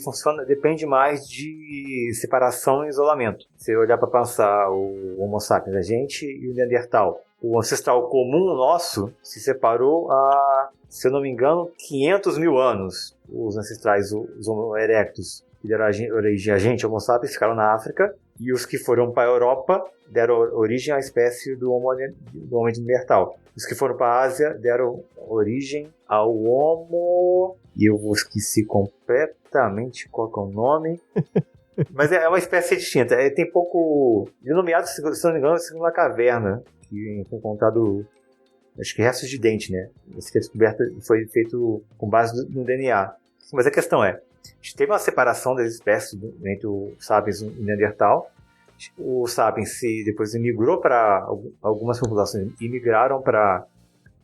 depende mais de separação e isolamento. Se olhar para pensar o Homo sapiens, a gente e o Neandertal, o ancestral comum nosso se separou há, se eu não me engano, 500 mil anos. Os ancestrais, os Homo erectus, que deram origem a gente, Homo sapiens, ficaram na África, e os que foram para a Europa deram origem à espécie do Homem Neandertal. Os que foram para a Ásia deram origem ao Homo... E eu esqueci completamente qual que é o nome. Mas é uma espécie distinta. Tem pouco... Denominado, se não me engano, segundo uma caverna, que foi encontrado, acho que restos de dente, né? Essa descoberta foi feito com base no DNA. Mas a questão a gente teve uma separação das espécies entre o Sapiens e o Neandertal. O Sapiens depois migrou para algumas populações,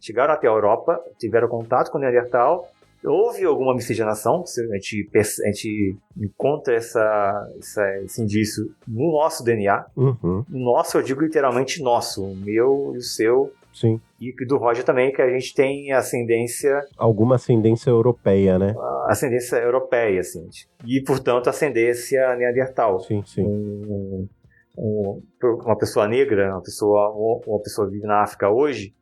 chegaram até a Europa, tiveram contato com o Neandertal. Houve alguma miscigenação, a gente encontra esse indício no nosso DNA. Uhum. Nosso, eu digo literalmente nosso, o meu e o seu. Sim. E do Roger também, que a gente tem alguma ascendência europeia, né? Ascendência europeia, assim. E, portanto, ascendência neandertal. Sim. Uma pessoa negra, uma pessoa vive na África hoje.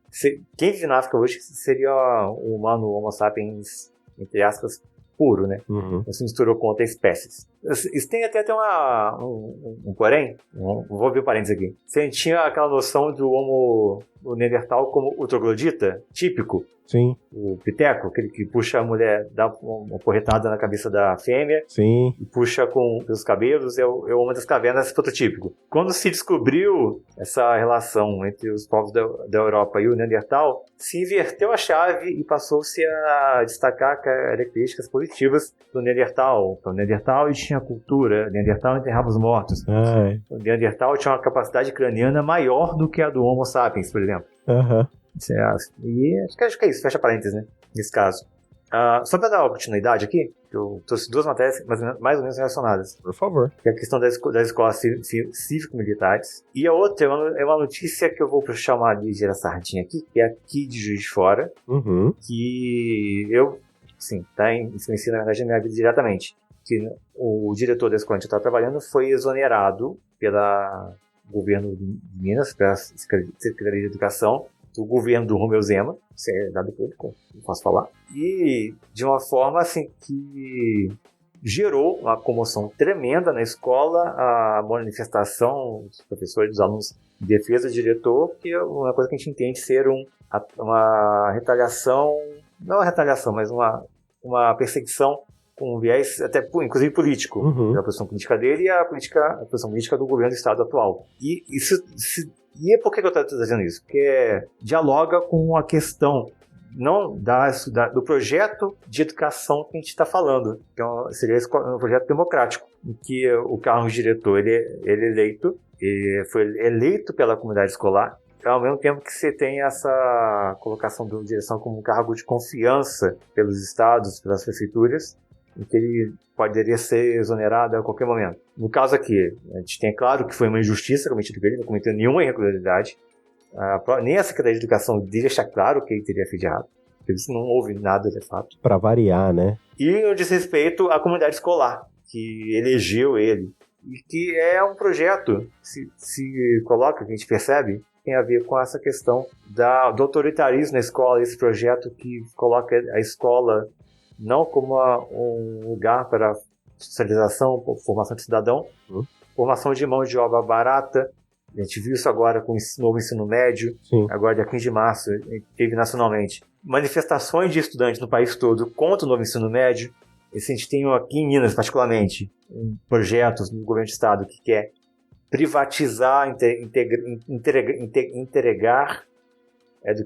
Quem vive na África hoje seria o humano Homo sapiens, entre aspas, puro, né? Uhum. Não se misturou com outras espécies. Isso tem até um porém, vou abrir um parênteses aqui. Você tinha aquela noção do Homo Neandertal como o troglodita, típico. Sim. O piteco, aquele que puxa a mulher, dá uma porretada na cabeça da fêmea. Sim. E puxa pelos cabelos, é o homem das cavernas prototípico. Quando se descobriu essa relação entre os povos da Europa e o Neandertal, se inverteu a chave e passou-se a destacar características positivas do Neandertal. Então, o Neandertal tinha cultura, o Neandertal enterrava os mortos. O Neandertal tinha uma capacidade craniana maior do que a do Homo sapiens, por exemplo. Aham. E acho que é isso, fecha parênteses, né? Nesse caso. Só para dar uma continuidade aqui, eu trouxe duas matérias mais ou menos relacionadas. Por favor. Que é a questão das escolas cívico-militares. E a outra é uma notícia que eu vou puxar uma ligeira sardinha aqui, que é aqui de Juiz de Fora, Uhum. que eu, sim, tá influenciando na verdade a minha vida diretamente. Que o diretor da escola onde eu estava trabalhando foi exonerado pelo governo de Minas, pela Secretaria de Educação, do governo do Romeu Zema, isso é dado público, não posso falar, e de uma forma assim que gerou uma comoção tremenda na escola, a manifestação dos professores e dos alunos em defesa do diretor, que é uma coisa que a gente entende ser uma retaliação, não uma retaliação, mas uma perseguição com um viés até inclusive político, a posição política dele e a posição política do governo do estado atual. E E por que eu estou trazendo isso? Porque dialoga com a questão não do projeto de educação que a gente está falando. Então, seria um projeto democrático, em que o cargo de diretor ele foi eleito pela comunidade escolar, ao mesmo tempo que você tem essa colocação da direção como um cargo de confiança pelos estados, pelas prefeituras, em que ele poderia ser exonerado a qualquer momento. No caso aqui, a gente tem claro que foi uma injustiça cometido por ele, não cometeu nenhuma irregularidade. Nem a Secretaria de Educação deixa claro que ele teria feito de errado. Isso não houve nada de fato. Pra variar, né? E o desrespeito à comunidade escolar, que elegeu ele. E que é um projeto, se coloca, que a gente percebe, tem a ver com essa questão do autoritarismo na escola, esse projeto que coloca a escola não como um lugar para socialização, formação de cidadão, formação de mão de obra barata. A gente viu isso agora com o novo ensino médio. Sim. Agora, dia 15 de março, teve nacionalmente manifestações de estudantes no país todo contra o novo ensino médio. Esse a gente tem aqui em Minas, particularmente, projetos no governo do estado que quer privatizar, entregar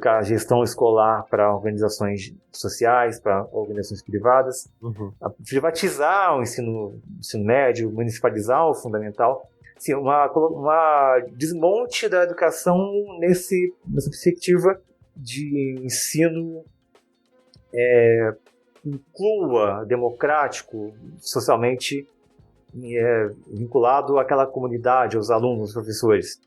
a gestão escolar para organizações sociais, para organizações privadas, privatizar o ensino médio, municipalizar o fundamental. Assim, uma desmonte da educação nessa perspectiva de ensino inclua, democrático, socialmente vinculado àquela comunidade, aos alunos, aos professores.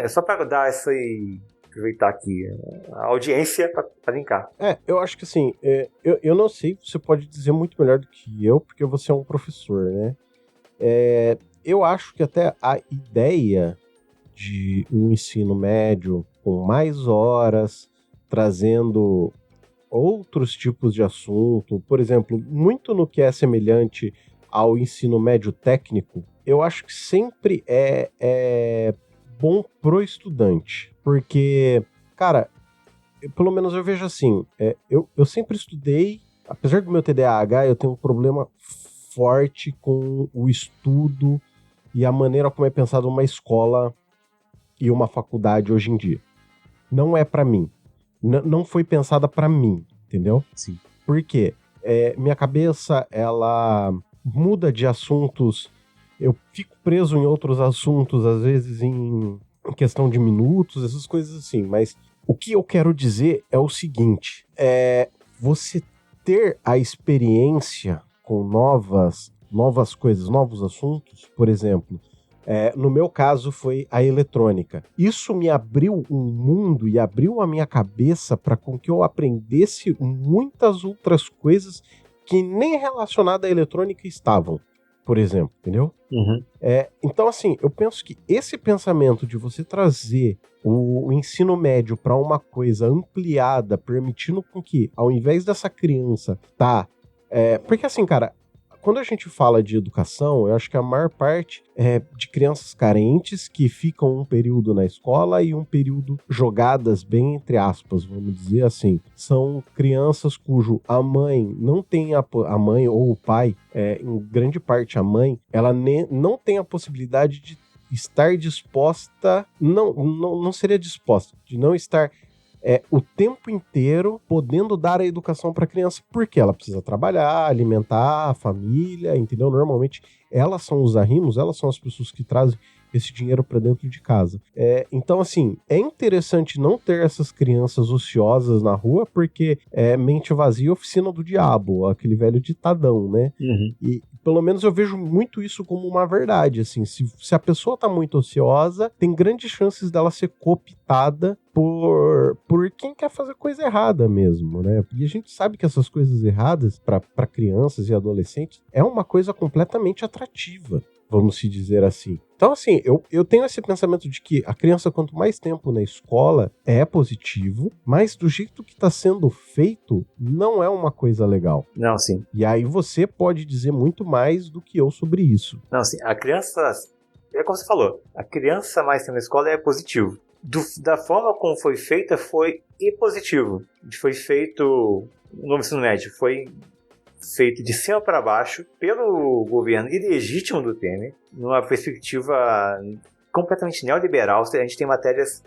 Só para dar essa e aproveitar aqui a audiência para linkar. Eu acho que assim, eu não sei, você pode dizer muito melhor do que eu, porque você é um professor, né? Eu acho que até a ideia de um ensino médio com mais horas, trazendo outros tipos de assunto, por exemplo, muito no que é semelhante ao ensino médio técnico, eu acho que sempre é bom pro estudante, porque, cara, pelo menos eu vejo assim, eu sempre estudei, apesar do meu TDAH, eu tenho um problema forte com o estudo e a maneira como é pensado uma escola e uma faculdade hoje em dia. Não é pra mim. Não foi pensada pra mim, entendeu? Sim. Por quê? Minha cabeça, ela muda de assuntos, eu fico preso em outros assuntos, às vezes em questão de minutos, essas coisas assim, mas o que eu quero dizer é o seguinte, você ter a experiência com novas coisas, novos assuntos, por exemplo, no meu caso foi a eletrônica. Isso me abriu um mundo e abriu a minha cabeça para com que eu aprendesse muitas outras coisas que nem relacionadas à eletrônica estavam, por exemplo, entendeu? Então, assim, eu penso que esse pensamento de você trazer o ensino médio para uma coisa ampliada, permitindo com que, ao invés dessa criança porque assim, cara, quando a gente fala de educação, eu acho que a maior parte é de crianças carentes que ficam um período na escola e um período jogadas, bem entre aspas, vamos dizer assim. São crianças cujo a mãe não tem a mãe ou o pai, em grande parte a mãe, ela não tem a possibilidade de estar disposta, não seria disposta, de não estar o tempo inteiro podendo dar a educação para a criança, porque ela precisa trabalhar, alimentar a família, entendeu? Normalmente elas são os arrimos, elas são as pessoas que trazem esse dinheiro para dentro de casa. Então, assim, é interessante não ter essas crianças ociosas na rua, porque mente vazia, oficina do diabo, aquele velho ditadão, né? E pelo menos eu vejo muito isso como uma verdade, assim, se a pessoa tá muito ociosa, tem grandes chances dela ser cooptada por quem quer fazer coisa errada mesmo, né? E a gente sabe que essas coisas erradas para crianças e adolescentes é uma coisa completamente atrativa, vamos se dizer assim. Então, assim, eu tenho esse pensamento de que a criança, quanto mais tempo na escola, é positivo, mas do jeito que está sendo feito, não é uma coisa legal. Não, sim. E aí você pode dizer muito mais do que eu sobre isso. Não, sim. A criança, é como você falou, a criança mais tempo na escola é positivo. Da forma como foi feita, foi positivo. Foi feito, o novo ensino médio foi feito de cima para baixo pelo governo ilegítimo do Temer, numa perspectiva completamente neoliberal. A gente tem matérias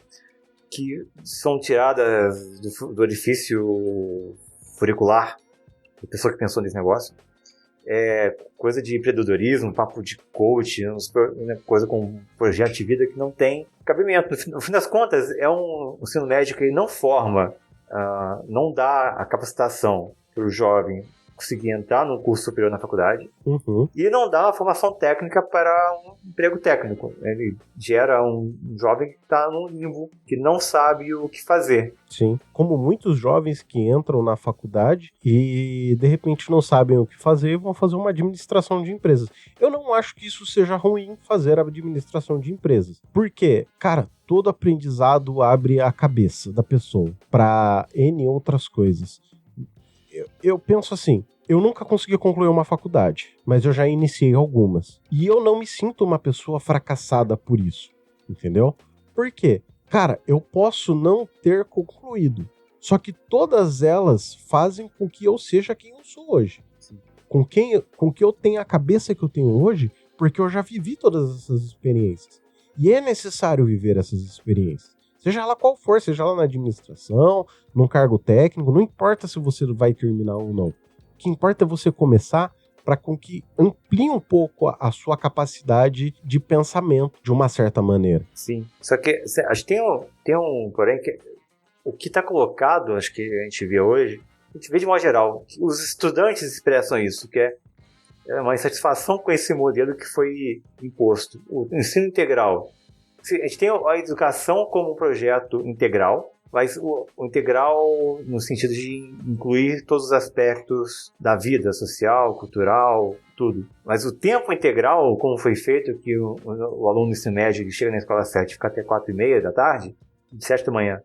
que são tiradas do orifício curricular da pessoa que pensou nesse negócio. Coisa de empreendedorismo, papo de coach, coisa com projeto de vida que não tem cabimento. No fim das contas, é um ensino médio que não forma, não dá a capacitação para o jovem conseguir entrar num curso superior na faculdade. Uhum. E não dá uma formação técnica para um emprego técnico. Ele gera um jovem que está num limbo, que não sabe o que fazer. Sim, como muitos jovens que entram na faculdade e de repente não sabem o que fazer e vão fazer uma administração de empresas. Eu não acho que isso seja ruim, fazer a administração de empresas. Porque, cara, todo aprendizado abre a cabeça da pessoa para N outras coisas. Eu penso assim, eu nunca consegui concluir uma faculdade, mas eu já iniciei algumas. E eu não me sinto uma pessoa fracassada por isso, entendeu? Por quê? Cara, eu posso não ter concluído, só que todas elas fazem com que eu seja quem eu sou hoje. Com que eu tenha a cabeça que eu tenho hoje, porque eu já vivi todas essas experiências. E é necessário viver essas experiências. Seja ela qual for, seja ela na administração, num cargo técnico, não importa se você vai terminar ou não. O que importa é você começar para com que amplie um pouco a sua capacidade de pensamento de uma certa maneira. Sim. Só que acho que tem um porém, que o que está colocado, acho que a gente vê hoje, a gente vê de modo geral, os estudantes expressam isso, que é uma insatisfação com esse modelo que foi imposto. O ensino integral. A gente tem a educação como um projeto integral, mas o integral no sentido de incluir todos os aspectos da vida social, cultural, tudo. Mas o tempo integral, como foi feito, que o aluno do ensino médio ele chega na escola às 7 e fica até 4h30 da tarde, de 7 da manhã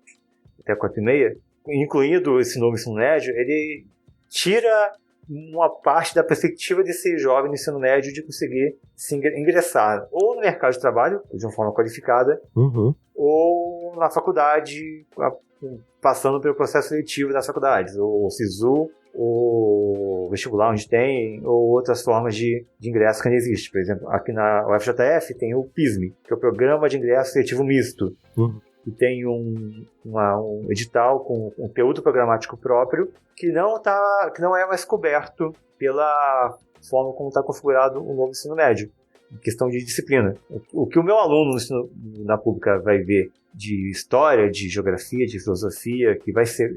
até 4h30, incluindo esse novo ensino médio, ele tira uma parte da perspectiva desse jovem no ensino médio de conseguir se ingressar ou no mercado de trabalho, de uma forma qualificada, ou na faculdade, passando pelo processo seletivo das faculdades, ou SISU, ou vestibular onde tem, ou outras formas de ingresso que ainda existe. Por exemplo, aqui na UFJF tem o PISM, que é o Programa de Ingresso Seletivo Misto, que tem um edital com conteúdo programático próprio que não é mais coberto pela forma como está configurado o novo ensino médio, em questão de disciplina. O que o meu aluno na pública vai ver de história, de geografia, de filosofia, que vai ser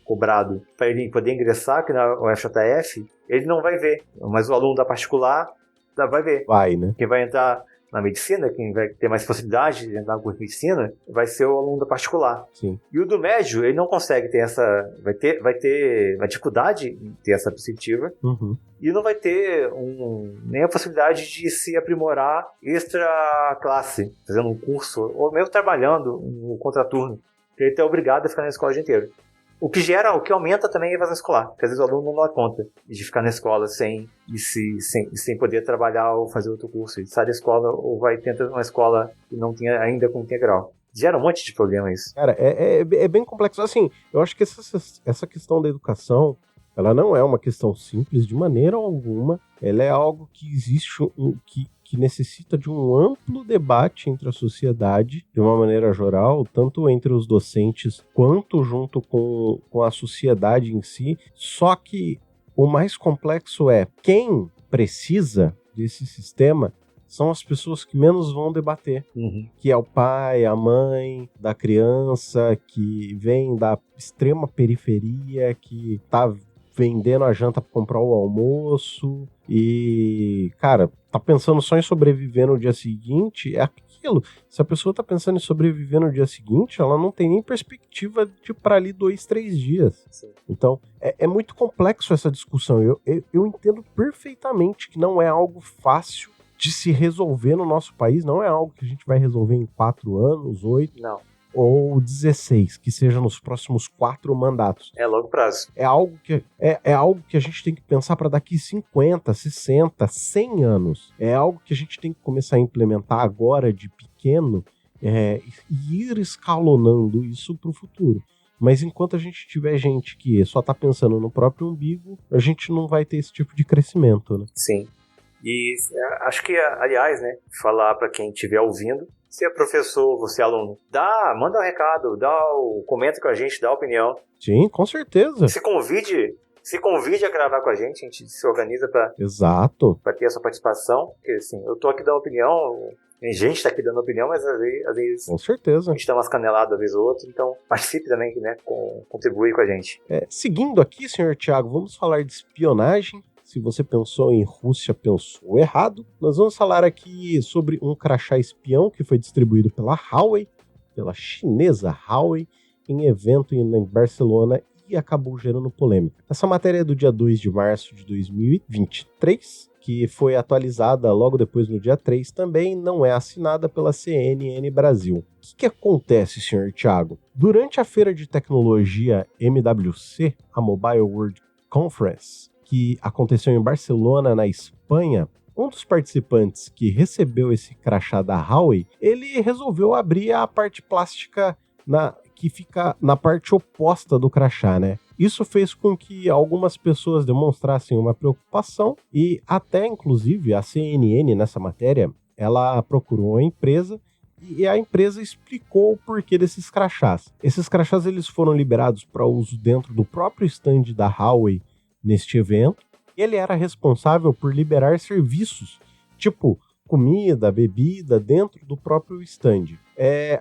cobrado para ele poder ingressar aqui na UFJF, ele não vai ver. Mas o aluno da particular vai ver. Vai, né? Quem vai entrar na medicina, quem vai ter mais possibilidade de entrar no curso de medicina, vai ser o aluno da particular. Sim. E o do médio, ele não consegue ter vai ter uma dificuldade em ter essa perspectiva, e não vai ter nem a possibilidade de se aprimorar extra classe, fazendo um curso, ou mesmo trabalhando um contraturno, porque ele é obrigado a ficar na escola o dia inteiro. O que aumenta também é a evasão escolar, porque às vezes o aluno não dá conta de ficar na escola sem poder trabalhar ou fazer outro curso. Ele sai da escola ou vai tentar uma escola que não tinha ainda com integral. Gera um monte de problema isso. Cara, é bem complexo. Assim, eu acho que essa questão da educação, ela não é uma questão simples de maneira alguma. Ela é algo que existe, que necessita de um amplo debate entre a sociedade, de uma maneira geral, tanto entre os docentes quanto junto com a sociedade em si. Só que o mais complexo é quem precisa desse sistema são as pessoas que menos vão debater, que é o pai, a mãe da criança, que vem da extrema periferia, que tá vendendo a janta para comprar o almoço e, cara, tá pensando só em sobreviver no dia seguinte, é aquilo. Se a pessoa tá pensando em sobreviver no dia seguinte, ela não tem nem perspectiva de ir pra ali 2, 3 dias. Sim. Então, é muito complexo essa discussão. Eu entendo perfeitamente que não é algo fácil de se resolver no nosso país, não é algo que a gente vai resolver em 4 anos, 8. Não. Ou 16, que seja nos próximos 4 mandatos. É longo prazo. É algo que a gente tem que pensar para daqui 50, 60, 100 anos. É algo que a gente tem que começar a implementar agora de pequeno e ir escalonando isso para o futuro. Mas enquanto a gente tiver gente que só tá pensando no próprio umbigo, a gente não vai ter esse tipo de crescimento, né? Sim. E acho que, aliás, né, falar para quem estiver ouvindo, se é professor, você é aluno, manda um recado, comenta com a gente, dá opinião. Sim, com certeza. Se convide se convide a gravar com a gente se organiza para Exato. ter a sua participação. Porque, assim, eu tô aqui dando opinião, tem gente tá aqui dando opinião, mas às vezes Com certeza. a gente dá umas caneladas, às vezes ou outra, então participe também, né, contribui com a gente. Seguindo aqui, senhor Thiago, vamos falar de espionagem. Se você pensou em Rússia, pensou errado. Nós vamos falar aqui sobre um crachá espião que foi distribuído pela Huawei, pela chinesa Huawei, em evento em Barcelona e acabou gerando polêmica. Essa matéria é do dia 2 de março de 2023, que foi atualizada logo depois no dia 3, também não é assinada pela CNN Brasil. O que acontece, senhor Thiago? Durante a feira de tecnologia MWC, a Mobile World Conference, que aconteceu em Barcelona, na Espanha, um dos participantes que recebeu esse crachá da Huawei, ele resolveu abrir a parte plástica que fica na parte oposta do crachá, né? Isso fez com que algumas pessoas demonstrassem uma preocupação e até, inclusive, a CNN, nessa matéria, ela procurou a empresa e a empresa explicou o porquê desses crachás. Esses crachás eles foram liberados para uso dentro do próprio stand da Huawei neste evento. Ele era responsável por liberar serviços, tipo comida, bebida, dentro do próprio stand.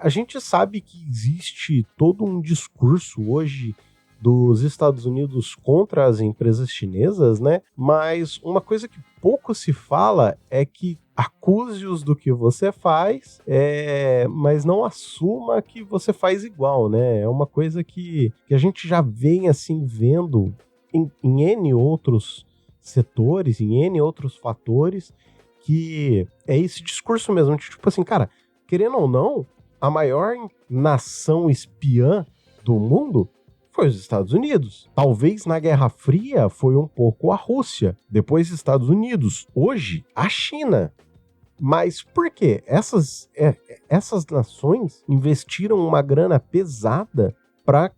A gente sabe que existe todo um discurso hoje dos Estados Unidos contra as empresas chinesas, né? Mas uma coisa que pouco se fala é que acuse-os do que você faz, mas não assuma que você faz igual, né? É uma coisa que a gente já vem assim vendo em N outros setores, em N outros fatores, que é esse discurso mesmo, de tipo assim, cara, querendo ou não, a maior nação espiã do mundo foi os Estados Unidos. Talvez na Guerra Fria foi um pouco a Rússia, depois Estados Unidos, hoje a China. Mas por quê? Essas nações investiram uma grana pesada para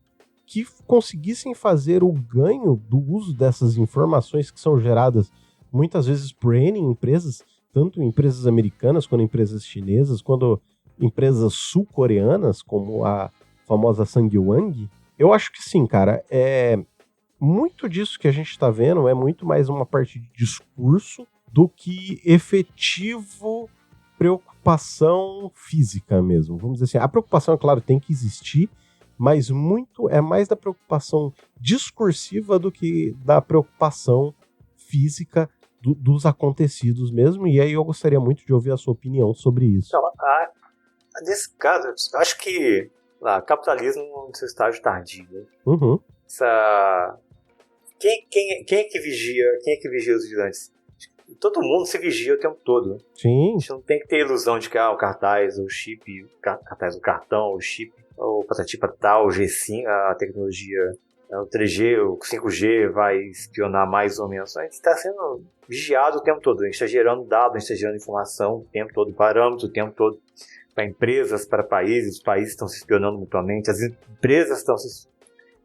que conseguissem fazer o ganho do uso dessas informações que são geradas muitas vezes por N empresas, tanto empresas americanas quanto empresas chinesas, quanto empresas sul-coreanas, como a famosa Sangwang. Eu acho que sim, cara. Muito disso que a gente está vendo é muito mais uma parte de discurso do que efetivo preocupação física mesmo. Vamos dizer assim, a preocupação, é claro, tem que existir, mas muito é mais da preocupação discursiva do que da preocupação física dos acontecidos mesmo, e aí eu gostaria muito de ouvir a sua opinião sobre isso. Então, nesse caso, eu acho que capitalismo no seu estágio tardio. Né? Uhum. Quem é que vigia os vigilantes? Todo mundo se vigia o tempo todo. Sim. A gente não tem que ter ilusão de que o cartaz, o chip, o cartão, o chip, o patati patatá, o G5, a tecnologia, o 3G, o 5G vai espionar mais ou menos. A gente está sendo vigiado o tempo todo. A gente está gerando dados, a gente está gerando informação o tempo todo, parâmetros o tempo todo. Para empresas, para países, os países estão se espionando mutuamente, as empresas estão se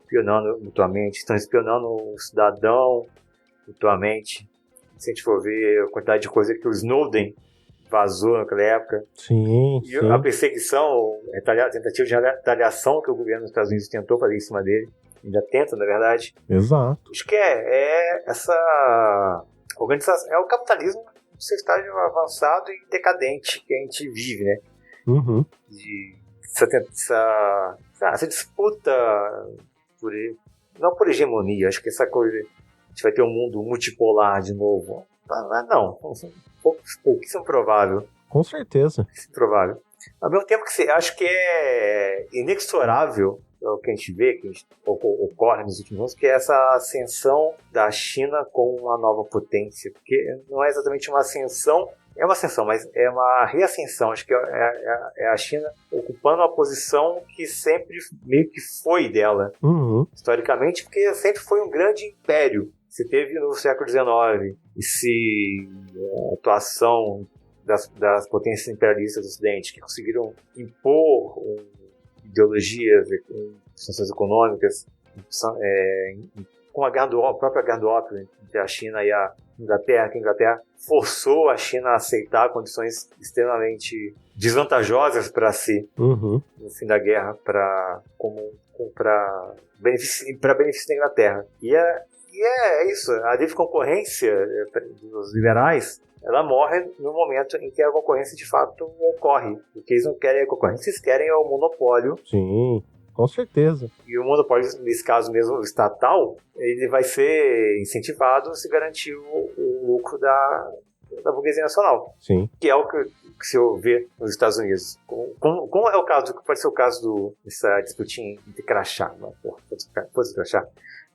espionando mutuamente, estão espionando o cidadão mutuamente. Se a gente for ver a quantidade de coisa que o Snowden vazou naquela época. Sim, e a perseguição, a tentativa de retaliação que o governo dos Estados Unidos tentou fazer em cima dele, ainda tenta, na verdade. Exato. Acho que essa organização, é o capitalismo no seu estágio avançado e decadente que a gente vive, né? Uhum. Essa disputa não por hegemonia, acho que essa coisa, a gente vai ter um mundo multipolar de novo. Não, pouquíssimo provável. Com certeza. Pouquíssimo provável. Ao mesmo tempo que acho que é inexorável o que a gente vê, que ocorre nos últimos anos, que é essa ascensão da China como uma nova potência. Porque não é exatamente uma ascensão, é uma ascensão, mas é uma reascensão. Acho que é a China ocupando uma posição que sempre meio que foi dela, historicamente, porque sempre foi um grande império. Você teve no século XIX a atuação das potências imperialistas do Ocidente, que conseguiram impor ideologias, sanções econômicas, com a própria guerra do ópio entre a China e a Inglaterra, que a Inglaterra forçou a China a aceitar condições extremamente desvantajosas para si no fim da guerra, para benefício da Inglaterra. E E é isso, a livre concorrência dos liberais, ela morre no momento em que a concorrência de fato ocorre. Porque eles não querem a concorrência, eles querem o monopólio. Sim, com certeza. E o monopólio, nesse caso mesmo estatal, ele vai ser incentivado se garantir o lucro da burguesia nacional. Sim. Que é o que se vê nos Estados Unidos. Como é o caso, pode ser o caso dessa disputinha entre crachá, não, pode ser crachá.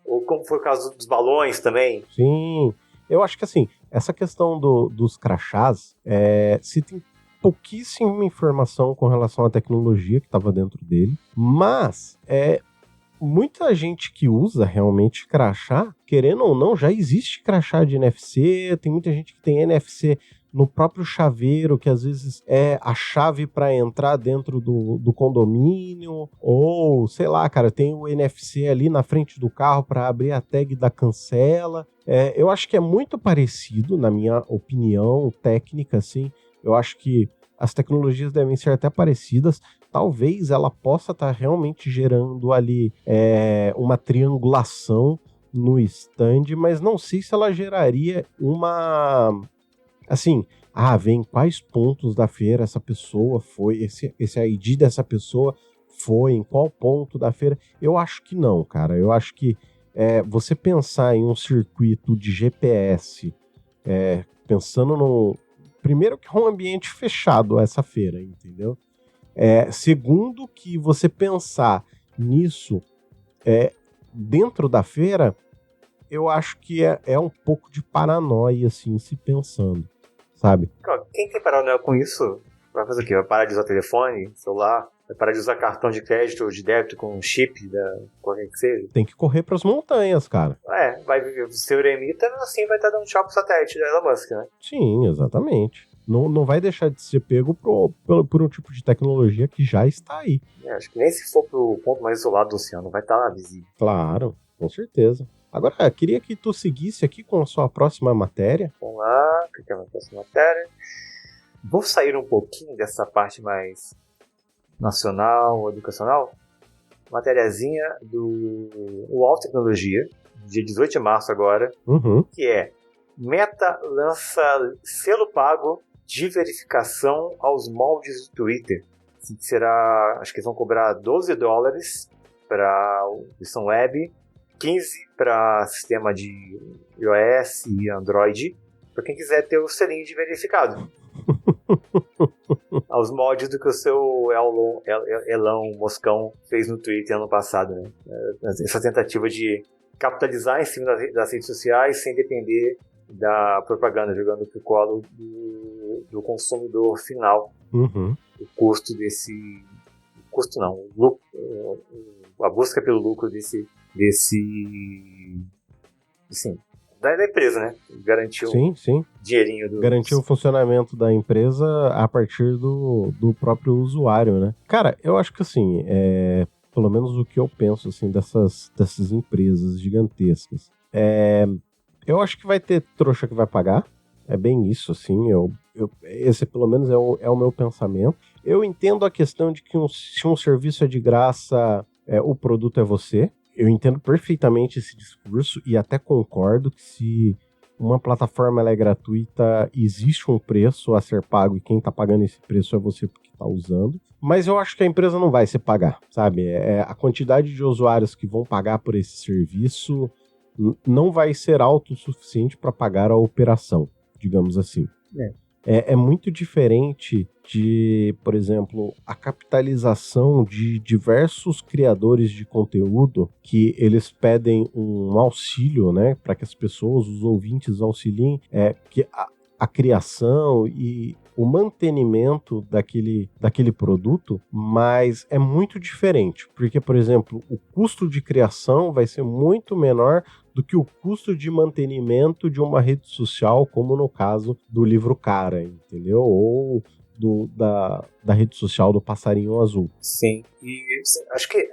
Ou como foi o caso dos balões também. Sim, eu acho que assim, essa questão dos crachás, se tem pouquíssima informação com relação à tecnologia que estava dentro dele, mas muita gente que usa realmente crachá, querendo ou não, já existe crachá de NFC, tem muita gente que tem NFC no próprio chaveiro, que às vezes é a chave para entrar dentro do condomínio, ou sei lá, cara, tem o NFC ali na frente do carro para abrir a tag da cancela. Eu acho que é muito parecido, na minha opinião técnica, assim. Eu acho que as tecnologias devem ser até parecidas. Talvez ela possa estar realmente gerando ali uma triangulação no stand, mas não sei se ela geraria uma... Assim, vem quais pontos da feira essa pessoa foi, esse ID dessa pessoa foi, em qual ponto da feira. Eu acho que não, cara. Eu acho que você pensar em um circuito de GPS, pensando no... Primeiro que é um ambiente fechado essa feira, entendeu? Segundo que você pensar nisso dentro da feira, eu acho que é um pouco de paranoia, assim, se pensando, sabe? Quem tem paranoia com isso vai fazer o quê? Vai parar de usar telefone, celular? Vai parar de usar cartão de crédito ou de débito com chip da qualquer que seja? Tem que correr pras montanhas, cara. Vai viver o seu eremita, assim vai estar dando tchau pro satélite da Elon Musk, né? Sim, exatamente. Não vai deixar de ser pego por um tipo de tecnologia que já está aí. Acho que nem se for pro ponto mais isolado do oceano, vai estar lá visível. Claro, com certeza. Agora, queria que tu seguisse aqui com a sua próxima matéria. Vamos lá, clicar na próxima matéria. Vou sair um pouquinho dessa parte mais nacional, educacional. Matériazinha do UOL Tecnologia, dia 18 de março agora, que é: Meta lança selo pago de verificação aos moldes do Twitter. Será, acho que eles vão cobrar $12 para versão web, 15 para sistema de iOS e Android, para quem quiser ter o selinho de verificado. Aos moldes do que o seu Elon Moscão fez no Twitter ano passado, né? Essa tentativa de capitalizar em cima das redes sociais sem depender da propaganda, jogando pro colo do consumidor final. O custo desse... Custo não, o lucro, a busca pelo lucro desse assim, da empresa, né? Garantiu sim. Dinheirinho garantiu o funcionamento da empresa a partir do próprio usuário, né? Cara, eu acho que assim, pelo menos o que eu penso assim, dessas empresas gigantescas, eu acho que vai ter trouxa que vai pagar. É bem isso, assim. Esse pelo menos é o meu pensamento. Eu entendo a questão de que se um serviço é de graça, o produto é você. Eu entendo perfeitamente esse discurso e até concordo que se uma plataforma ela é gratuita, existe um preço a ser pago e quem tá pagando esse preço é você porque tá usando. Mas eu acho que a empresa não vai se pagar, sabe? A quantidade de usuários que vão pagar por esse serviço não vai ser alto o suficiente para pagar a operação, digamos assim. É muito diferente de, por exemplo, a capitalização de diversos criadores de conteúdo que eles pedem um auxílio, né, para que as pessoas, os ouvintes, auxiliem que a criação e o mantenimento daquele produto, mas é muito diferente, porque, por exemplo, o custo de criação vai ser muito menor do que o custo de mantenimento de uma rede social, como no caso do Livro Cara, entendeu? Ou da rede social do Passarinho Azul. Sim, e acho que,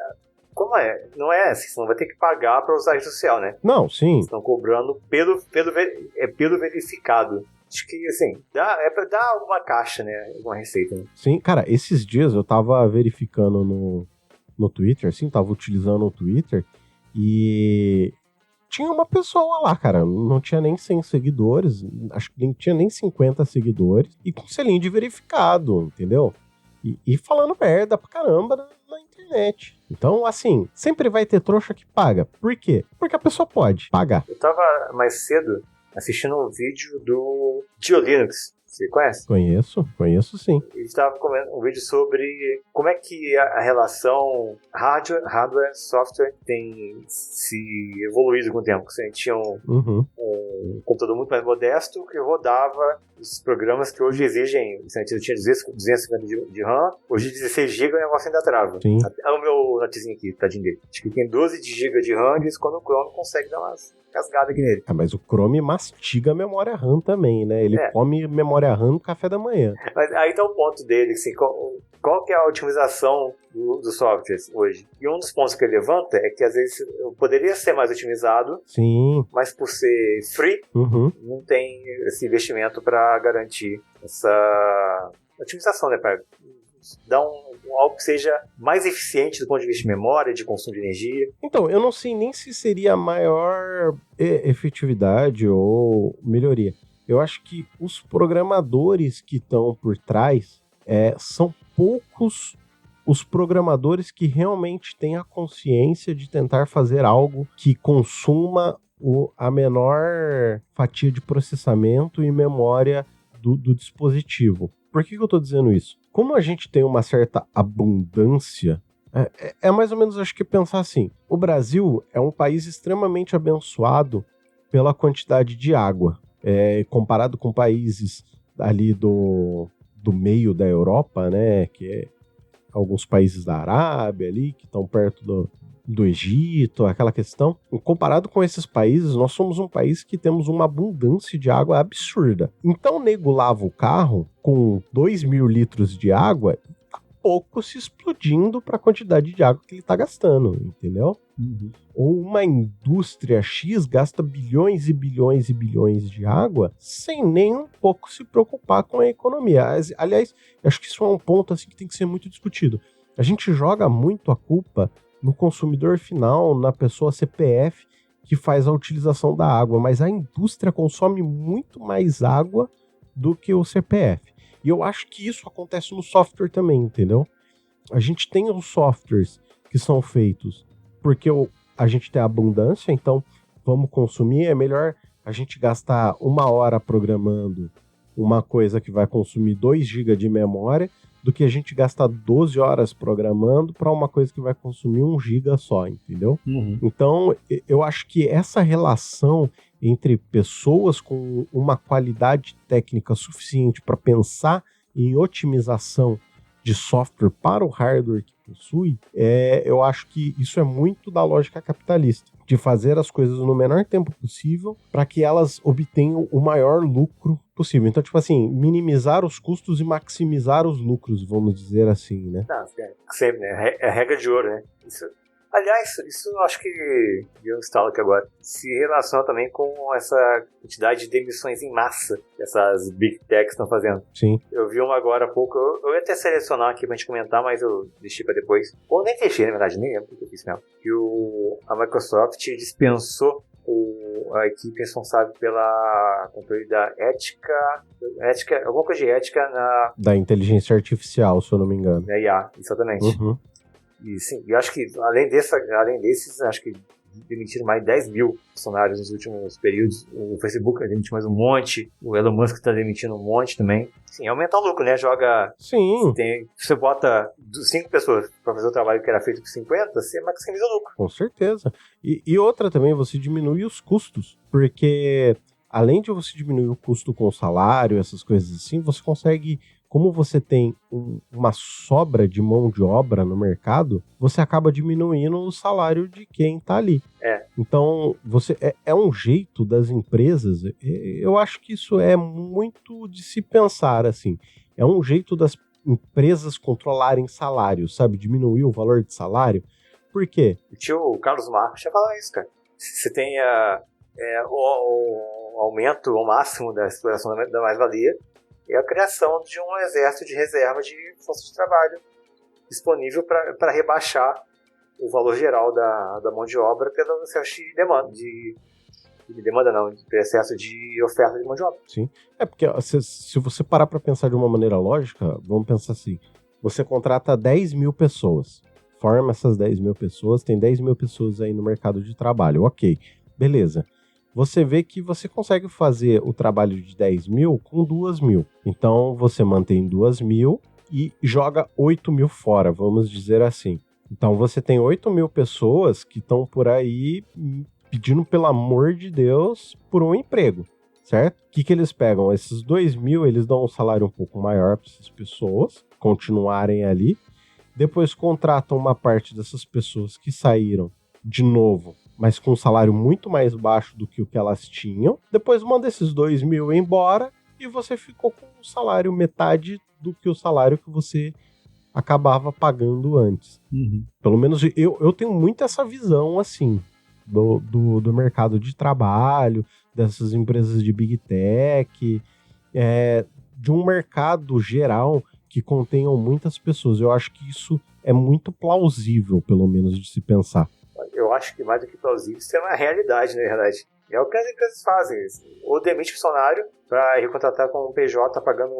como não é assim, você não vai ter que pagar para usar a rede social, né? Não, sim. Eles estão cobrando pelo verificado. Acho que, assim, pra dar alguma caixa, né? Alguma receita, né? Sim, cara, esses dias eu tava verificando no Twitter, assim, tava utilizando o Twitter e tinha uma pessoa lá, cara, não tinha nem 100 seguidores, acho que nem tinha nem 50 seguidores, e com selinho de verificado, entendeu? E falando merda pra caramba na internet. Então, assim, sempre vai ter trouxa que paga. Por quê? Porque a pessoa pode pagar. Eu tava mais cedo assistindo um vídeo do GeoLinux. Você conhece? Conheço sim. Ele estava comendo um vídeo sobre como é que a relação hardware, software tem se evoluído com o tempo. A gente tinha um computador muito mais modesto que rodava os programas que hoje exigem. Se a gente tinha 250 de RAM, hoje 16 GB o negócio ainda trava. Sim. Olha o meu notezinho aqui, tadinho dele. Acho que tem 12 GB de RAM, diz quando o Chrome consegue dar umas casgadas aqui nele. Mas o Chrome mastiga a memória RAM também, né? Ele come memória RAM no café da manhã. Mas aí tá o ponto dele, assim, qual que é a otimização dos softwares hoje? E um dos pontos que ele levanta é que às vezes poderia ser mais otimizado, sim, mas por ser free, não tem esse investimento para garantir essa otimização, né? Para dar algo que seja mais eficiente do ponto de vista de memória, de consumo de energia. Então, eu não sei nem se seria maior efetividade ou melhoria. Eu acho que os programadores que estão por trás são poucos os programadores que realmente têm a consciência de tentar fazer algo que consuma a menor fatia de processamento e memória do dispositivo. Por que eu estou dizendo isso? Como a gente tem uma certa abundância, é mais ou menos, acho que pensar assim, o Brasil é um país extremamente abençoado pela quantidade de água. Comparado com países ali do meio da Europa, né, que é alguns países da Arábia ali, que estão perto do Egito, aquela questão. Comparado com esses países, nós somos um país que temos uma abundância de água absurda. Então o nego lava o carro com 2.000 litros de água e tá pouco se explodindo para a quantidade de água que ele tá gastando, entendeu? Ou uma indústria X gasta bilhões e bilhões e bilhões de água sem nem um pouco se preocupar com a economia. Aliás, acho que isso é um ponto assim, que tem que ser muito discutido. A gente joga muito a culpa no consumidor final, na pessoa CPF que faz a utilização da água, mas a indústria consome muito mais água do que o CPF. E eu acho que isso acontece no software também, entendeu? A gente tem os softwares que são feitos porque a gente tem abundância, então vamos consumir. É melhor a gente gastar 1 hora programando uma coisa que vai consumir 2 GB de memória do que a gente gastar 12 horas programando para uma coisa que vai consumir 1 GB só, entendeu? Então, eu acho que essa relação entre pessoas com uma qualidade técnica suficiente para pensar em otimização de software para o hardware que possui, eu acho que isso é muito da lógica capitalista, de fazer as coisas no menor tempo possível para que elas obtenham o maior lucro possível. Então, tipo assim, minimizar os custos e maximizar os lucros, vamos dizer assim, né? Não, sempre, né? É regra de ouro, né? Aliás, isso eu acho que eu instalo aqui agora. Se relaciona também com essa quantidade de demissões em massa que essas Big Techs estão fazendo. Sim. Eu vi uma agora há pouco, eu ia até selecionar aqui pra gente comentar, mas eu deixei pra depois. Ou nem fechei, na verdade, nem lembro o que eu fiz mesmo. Que a Microsoft dispensou a equipe responsável pela controle da ética, alguma coisa de ética da inteligência artificial, se eu não me engano. Na IA, exatamente. E sim, eu acho que além desses, acho que demitiram mais de 10 mil funcionários nos últimos períodos. O Facebook demitiu mais um monte, o Elon Musk está demitindo um monte também. Sim, aumentar o lucro, né? Sim. Você bota 5 pessoas para fazer o trabalho que era feito por 50, você maximiza o lucro. Com certeza. E outra também, você diminui os custos, porque além de você diminuir o custo com o salário, essas coisas assim, você consegue. Como você tem uma sobra de mão de obra no mercado, você acaba diminuindo o salário de quem está ali. Então, é um jeito das empresas, eu acho que isso é muito de se pensar, assim. É um jeito das empresas controlarem salários, sabe? Diminuir o valor de salário. Por quê? O tio Carlos Marcos já falou isso, cara. Se tem o aumento ao máximo da exploração da mais-valia, é a criação de um exército de reserva de força de trabalho disponível para rebaixar o valor geral da mão de obra pelo excesso de demanda, de excesso de oferta de mão de obra. Sim, porque se você parar para pensar de uma maneira lógica, vamos pensar assim, você contrata 10 mil pessoas, forma essas 10 mil pessoas, tem 10 mil pessoas aí no mercado de trabalho, ok, beleza. Você vê que você consegue fazer o trabalho de 10 mil com 2 mil. Então, você mantém 2 mil e joga 8 mil fora, vamos dizer assim. Então, você tem 8 mil pessoas que estão por aí pedindo, pelo amor de Deus, por um emprego, certo? O que eles pegam? Esses 2 mil, eles dão um salário um pouco maior para essas pessoas continuarem ali. Depois, contratam uma parte dessas pessoas que saíram de novo, mas com um salário muito mais baixo do que o que elas tinham. Depois manda esses 2 mil embora e você ficou com um salário metade do que o salário que você acabava pagando antes. Uhum. Pelo menos eu tenho muito essa visão, assim, do mercado de trabalho, dessas empresas de Big Tech, de um mercado geral que contenham muitas pessoas. Eu acho que isso é muito plausível, pelo menos, de se pensar. Eu acho que mais do que plausível, isso é uma realidade, na verdade. É o que as empresas fazem. Ou demite funcionário para recontratar com um PJ pagando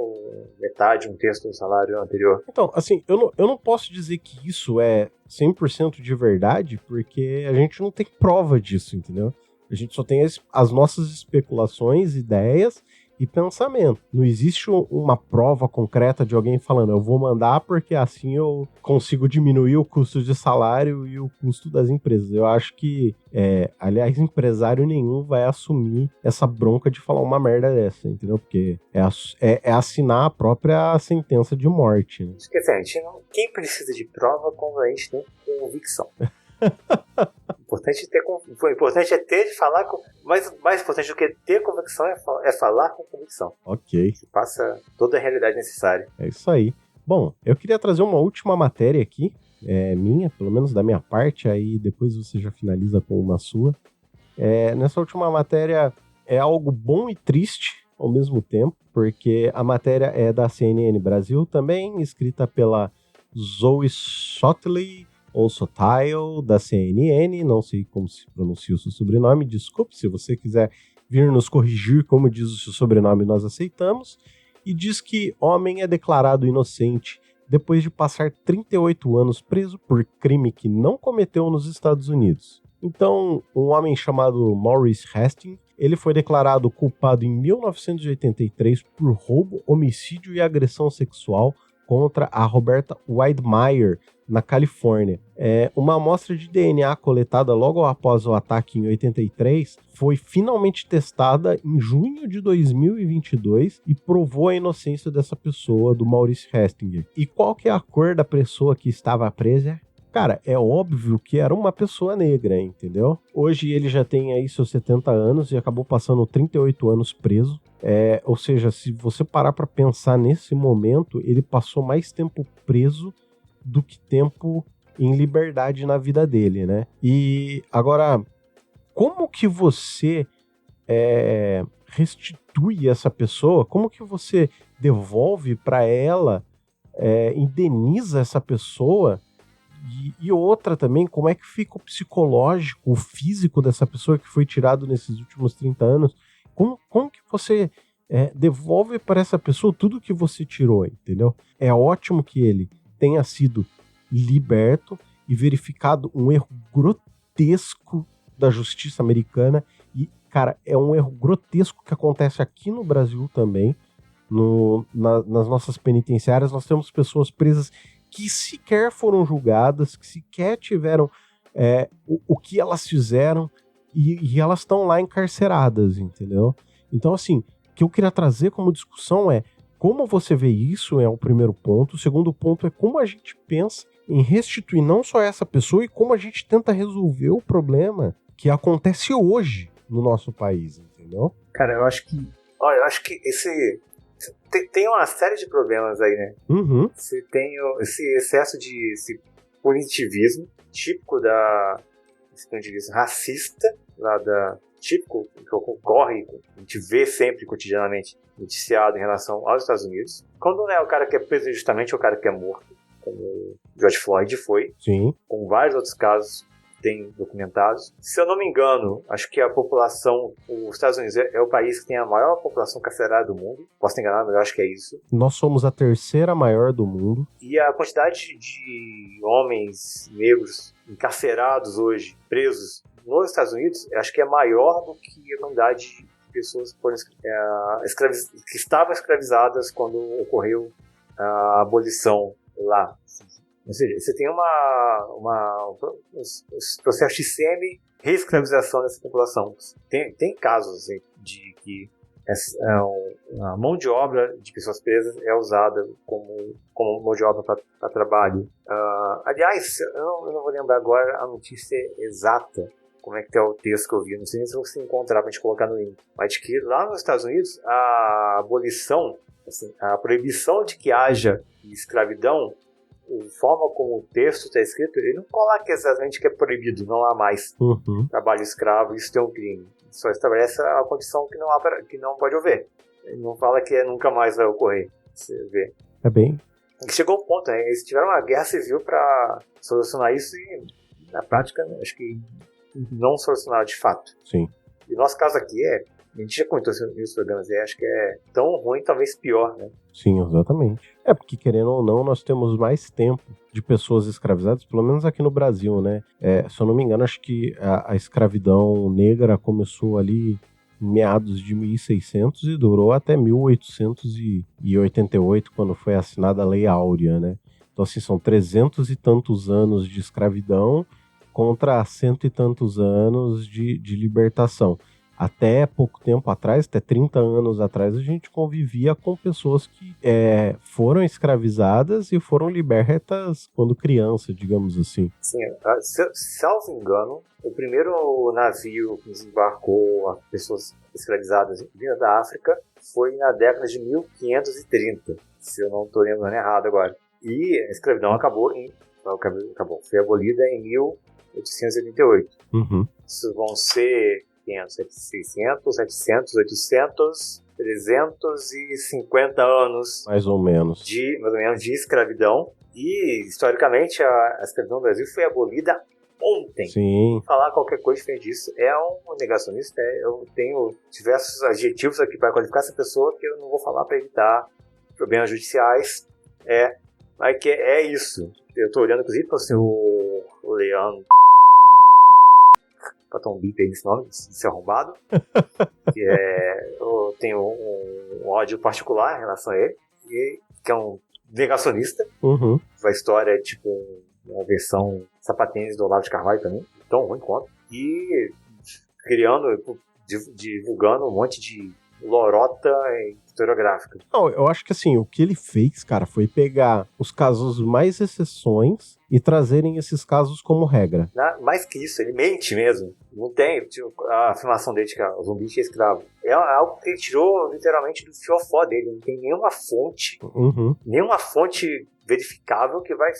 metade, um terço do salário anterior. Então, assim, eu não posso dizer que isso é 100% de verdade, porque a gente não tem prova disso, entendeu? A gente só tem as nossas especulações, ideias e pensamento. Não existe uma prova concreta de alguém falando, eu vou mandar porque assim eu consigo diminuir o custo de salário e o custo das empresas. Eu acho que, aliás, empresário nenhum vai assumir essa bronca de falar uma merda dessa, entendeu? Porque é assinar a própria sentença de morte, né? Esquece, quem precisa de prova quando a gente tem convicção? O importante é ter de falar com. Mais importante do que ter convicção é falar com convicção. Ok. Que passa toda a realidade necessária. É isso aí. Bom, eu queria trazer uma última matéria aqui, minha, pelo menos da minha parte, aí depois você já finaliza com uma sua. Nessa última matéria é algo bom e triste ao mesmo tempo, porque a matéria é da CNN Brasil também, escrita pela Zoe Sotley, ou Sotile, da CNN, não sei como se pronuncia o seu sobrenome, desculpe, se você quiser vir nos corrigir como diz o seu sobrenome, nós aceitamos, e diz que homem é declarado inocente depois de passar 38 anos preso por crime que não cometeu nos Estados Unidos. Então, um homem chamado Maurice Hastings, ele foi declarado culpado em 1983 por roubo, homicídio e agressão sexual contra a Roberta Weidmeyer, na Califórnia. Uma amostra de DNA coletada logo após o ataque em 83 foi finalmente testada em junho de 2022 e provou a inocência dessa pessoa, do Maurice Hastings. E qual que é a cor da pessoa que estava presa? Cara, é óbvio que era uma pessoa negra, entendeu? Hoje ele já tem aí seus 70 anos e acabou passando 38 anos preso. Ou seja, se você parar para pensar nesse momento, ele passou mais tempo preso do que tempo em liberdade na vida dele, né? E agora, como que você restitui essa pessoa? Como que você devolve para ela, indeniza essa pessoa? E outra também, como é que fica o psicológico, o físico dessa pessoa que foi tirado nesses últimos 30 anos? Como que você devolve para essa pessoa tudo que você tirou, entendeu? É ótimo que ele tenha sido liberto e verificado um erro grotesco da justiça americana. E, cara, é um erro grotesco que acontece aqui no Brasil também. Nas nossas penitenciárias, nós temos pessoas presas que sequer foram julgadas, que sequer tiveram o que elas fizeram e elas estão lá encarceradas, entendeu? Então, assim, o que eu queria trazer como discussão é como você vê isso, é o primeiro ponto. O segundo ponto é como a gente pensa em restituir não só essa pessoa e como a gente tenta resolver o problema que acontece hoje no nosso país, entendeu? Cara, eu acho que tem uma série de problemas aí, né? Uhum. Você tem esse excesso de punitivismo, típico esse punitivismo racista, típico que ocorre, a gente vê sempre, cotidianamente, noticiado em relação aos Estados Unidos. Quando não é o cara que é preso injustamente, é o cara que é morto. Como George Floyd foi, Sim. com vários outros casos tem documentados. Se eu não me engano, acho que a população, os Estados Unidos é o país que tem a maior população carcerária do mundo. Posso estar enganado, mas eu acho que é isso. Nós somos a terceira maior do mundo. E a quantidade de homens negros encarcerados hoje, presos nos Estados Unidos, acho que é maior do que a quantidade de pessoas que, que estavam escravizadas quando ocorreu a abolição lá. Ou seja, você tem um processo de semi-reescravização dessa população. Tem casos de que a mão de obra de pessoas presas é usada como mão de obra para trabalho. Aliás, eu não vou lembrar agora a notícia exata, como é que é o texto que eu vi, não sei se eu consigo encontrar para a gente colocar no link, mas de que lá nos Estados Unidos a abolição, assim, a proibição de que haja escravidão, a forma como o texto está escrito, ele não coloca exatamente que é proibido, não há mais trabalho escravo, isso tem um crime. Só estabelece a condição que não pode haver. Ele não fala que nunca mais vai ocorrer. Você vê. É bem. Chegou um ponto, né? Eles tiveram uma guerra civil para solucionar isso e, na prática, acho que não solucionaram de fato. Sim. E o nosso caso aqui a gente já comentou isso nos programas, acho que é tão ruim, talvez pior, né? Sim, exatamente. Porque, querendo ou não, nós temos mais tempo de pessoas escravizadas, pelo menos aqui no Brasil, né? Se eu não me engano, acho que a escravidão negra começou ali em meados de 1600 e durou até 1888, quando foi assinada a Lei Áurea, né? Então, assim, são 300 e tantos anos de escravidão contra 100 e tantos anos de libertação. Até pouco tempo atrás, até 30 anos atrás, a gente convivia com pessoas que foram escravizadas e foram libertas quando criança, digamos assim. Sim, salvo engano, o primeiro navio que desembarcou pessoas escravizadas vinda da África foi na década de 1530, se eu não estou lembrando errado agora. E a escravidão acabou, foi abolida em 1888. Isso vão ser 600, 700, 800, 350 anos. Mais ou menos de escravidão. E, historicamente, a escravidão no Brasil foi abolida ontem. Sim. Falar qualquer coisa diferente disso é um negacionista. Eu tenho diversos adjetivos aqui para qualificar essa pessoa que eu não vou falar para evitar problemas judiciais. Mas que é isso. Eu estou olhando, inclusive, para o senhor Leandro. Botar um bip aí nesse nome, esse arrombado. Eu tenho um ódio particular em relação a ele, que é um negacionista. A história é tipo uma versão sapatênis do Olavo de Carvalho também, tão ruim quanto. E divulgando um monte de lorota historiográfica. Não, eu acho que assim, o que ele fez, cara, foi pegar os casos mais exceções e trazerem esses casos como regra. Mais que isso, ele mente mesmo. Não tem a afirmação dele de que o zumbi é escravo. É algo que ele tirou literalmente do fiofó dele. Não tem nenhuma fonte verificável que vai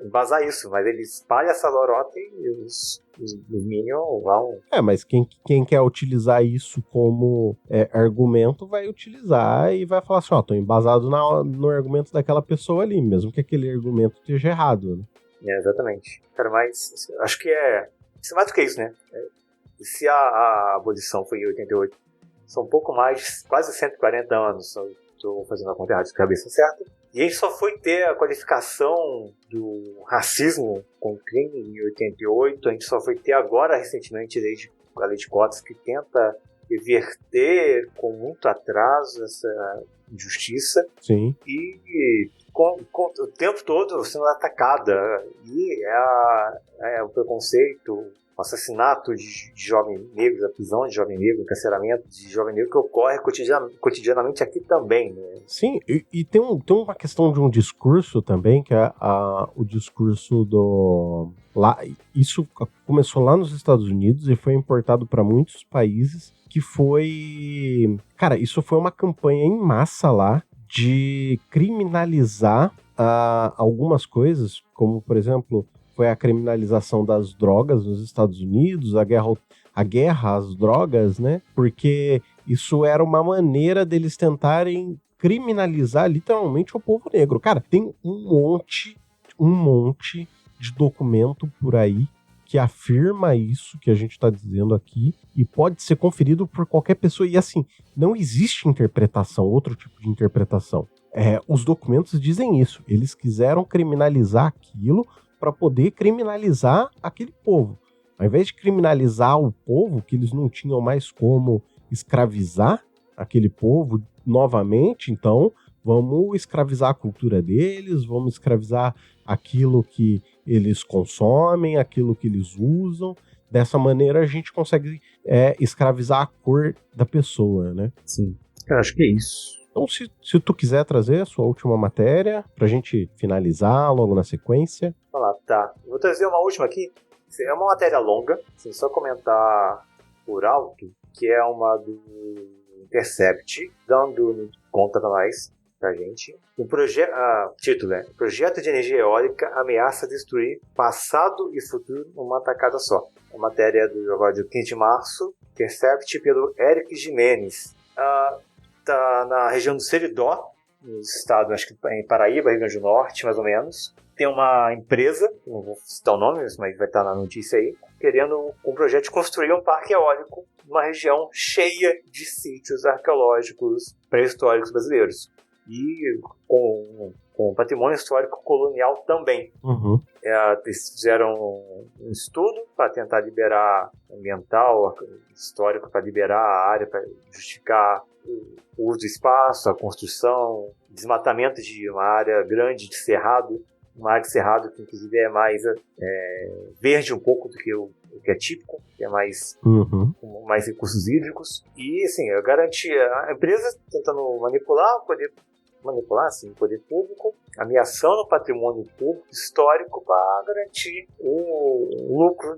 embasar isso. Mas ele espalha essa lorota e os Minions vão... mas quem quer utilizar isso como argumento vai utilizar e vai falar assim, tô embasado no argumento daquela pessoa ali, mesmo que aquele argumento esteja errado, né? Exatamente. Cara, mas acho que isso é mais do que isso, né? Se a abolição foi em 88, são um pouco mais, quase 140 anos, estou fazendo a conta errada de cabeça certa, e a gente só foi ter a qualificação do racismo como crime em 88, a gente só foi ter agora, recentemente, a lei de cotas, que tenta reverter com muito atraso essa injustiça. Sim. E o tempo todo sendo atacada. E o preconceito, o assassinato de jovens negros, a prisão de jovem negro, o encarceramento de jovem negro que ocorre cotidianamente aqui também, né? Sim, e tem uma questão de um discurso também, que é o discurso isso começou lá nos Estados Unidos e foi importado para muitos países, que foi... Cara, isso foi uma campanha em massa lá de criminalizar algumas coisas, como, por exemplo, foi a criminalização das drogas nos Estados Unidos, a guerra às drogas, né? Porque isso era uma maneira deles tentarem criminalizar literalmente o povo negro. Cara, tem um monte de um monte de documento por aí que afirma isso que a gente está dizendo aqui e pode ser conferido por qualquer pessoa. E assim, não existe interpretação, outro tipo de interpretação. Os documentos dizem isso. Eles quiseram criminalizar aquilo para poder criminalizar aquele povo. Ao invés de criminalizar o povo, que eles não tinham mais como escravizar aquele povo novamente, então vamos escravizar a cultura deles, vamos escravizar aquilo que eles consomem, aquilo que eles usam. Dessa maneira a gente consegue escravizar a cor da pessoa, né? Sim, eu acho que é isso. Então, se tu quiser trazer a sua última matéria pra gente finalizar logo na sequência. Tá. Vou trazer uma última aqui. É uma matéria longa, assim, só comentar por alto, que é uma do Intercept, dando conta pra gente. Título é Projeto de Energia Eólica ameaça destruir passado e futuro numa tacada só. A matéria do 15 de março, Intercept pelo Eric Jimenez. Tá na região do Seridó, no estado, acho que em Paraíba, Rio Grande do Norte, mais ou menos. Tem uma empresa, não vou citar o nome, mas vai estar na notícia aí, querendo um projeto de construir um parque eólico numa região cheia de sítios arqueológicos pré-históricos brasileiros. E com patrimônio histórico colonial também. Uhum. Eles fizeram um estudo para tentar liberar ambiental, histórico, para liberar a área, para justificar o uso do espaço, a construção, desmatamento de uma área grande de cerrado, uma área de cerrado que inclusive é mais verde um pouco do que o que é típico, que é mais, com mais recursos hídricos. E assim, eu garanti a empresa tentando manipular o poder público, ameaçando o patrimônio público histórico para garantir o lucro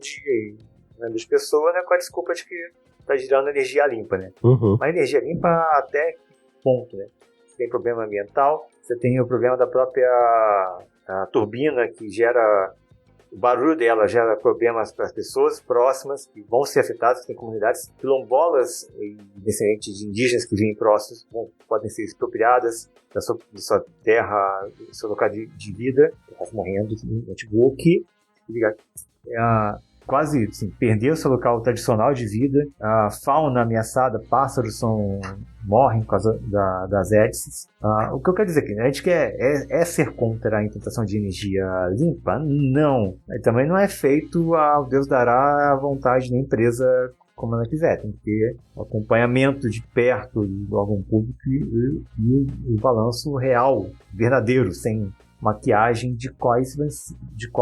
das pessoas, né, com a desculpa de que está girando energia limpa, né? Mas energia limpa até que ponto, né? Você tem problema ambiental, você tem o problema da própria turbina que gera... O barulho dela gera problemas para as pessoas próximas que vão ser afetadas, tem comunidades quilombolas e descendentes de indígenas que vivem próximos, podem ser expropriadas da sua terra, do seu local de vida, estão morrendo no notebook, quase assim, perder o seu local tradicional de vida, a fauna ameaçada, pássaros morrem por causa das hélices. O que eu quero dizer aqui, né? A gente quer ser contra a implantação de energia limpa? Não. Também não é feito ao Deus dará a vontade da empresa como ela quiser. Tem que ter o acompanhamento de perto do órgão público e o balanço real, verdadeiro, sem maquiagem de qual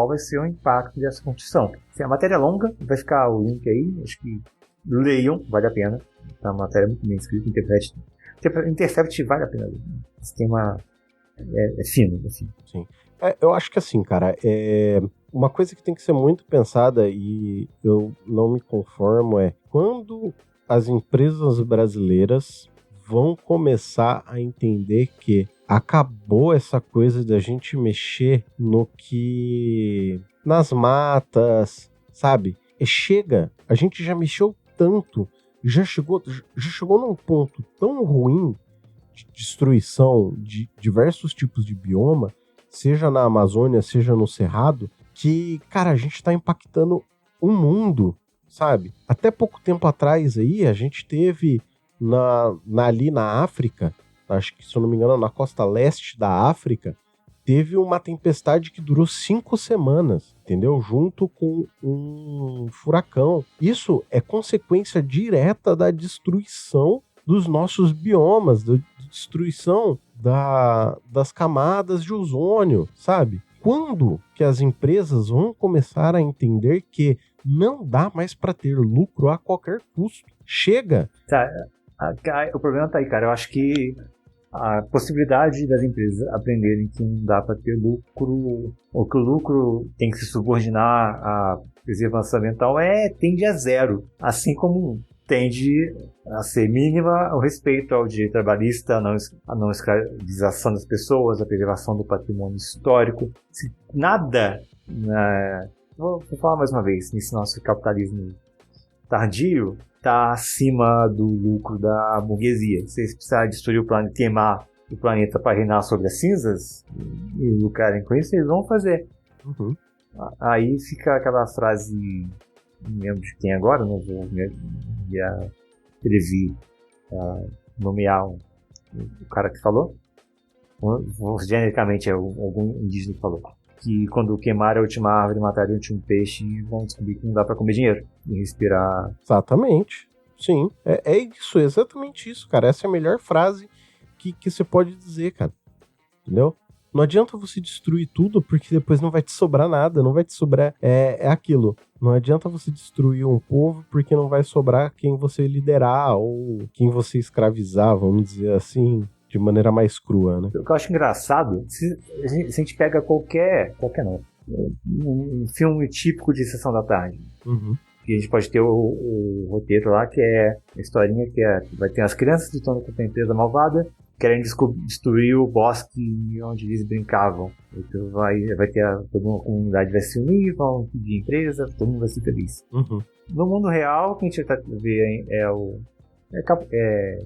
vai ser o impacto dessa construção. A matéria é longa, vai ficar o link aí, acho que leiam, vale a pena. Tá uma matéria muito bem escrita, Intercept vale a pena ler. Esse tema é fino. Sim. Eu acho que assim, cara, uma coisa que tem que ser muito pensada e eu não me conformo quando as empresas brasileiras vão começar a entender que acabou essa coisa da gente mexer nas matas, sabe? Chega, a gente já mexeu tanto, já chegou num ponto tão ruim de destruição de diversos tipos de bioma, seja na Amazônia, seja no Cerrado, que, cara, a gente tá impactando o mundo, sabe? Até pouco tempo atrás aí, a gente teve ali na África, acho que, se eu não me engano, na costa leste da África, teve uma tempestade que durou 5 semanas, entendeu? Junto com um furacão. Isso é consequência direta da destruição dos nossos biomas, da destruição das camadas de ozônio, sabe? Quando que as empresas vão começar a entender que não dá mais para ter lucro a qualquer custo? Chega! O problema tá aí, cara. Eu acho que a possibilidade das empresas aprenderem que não dá para ter lucro, ou que o lucro tem que se subordinar à preservação ambiental, tende a zero. Assim como tende a ser mínima o respeito ao direito trabalhista, a não escravização das pessoas, a preservação do patrimônio histórico. Se nada, vou falar mais uma vez, nesse nosso capitalismo tardio, está acima do lucro da burguesia. Se eles precisarem destruir o planeta, queimar do planeta para reinar sobre as cinzas e lucrarem com isso, eles vão fazer. Uhum. Aí fica aquela frase, não lembro de quem agora, não vou me prever nomear o cara que falou. Genericamente é algum indígena que falou que quando queimaram a última árvore, mataram o último peixe, vão descobrir que não dá para comer dinheiro e respirar. Exatamente. Sim, é isso, exatamente isso, cara. Essa é a melhor frase que você pode dizer, cara. Entendeu? Não adianta você destruir tudo, porque depois não vai te sobrar nada, não vai te sobrar... É aquilo. Não adianta você destruir um povo, porque não vai sobrar quem você liderar ou quem você escravizar, vamos dizer assim, de maneira mais crua, né? O que eu acho engraçado, se a gente pega qualquer não, um filme típico de Sessão da Tarde, que a gente pode ter o roteiro lá, que é a historinha que vai ter as crianças lutando contra a empresa malvada, querendo destruir o bosque onde eles brincavam. Então vai ter toda uma comunidade vai se unir, vão pedir empresa, todo mundo vai ser feliz. No mundo real, o que a gente vai ver é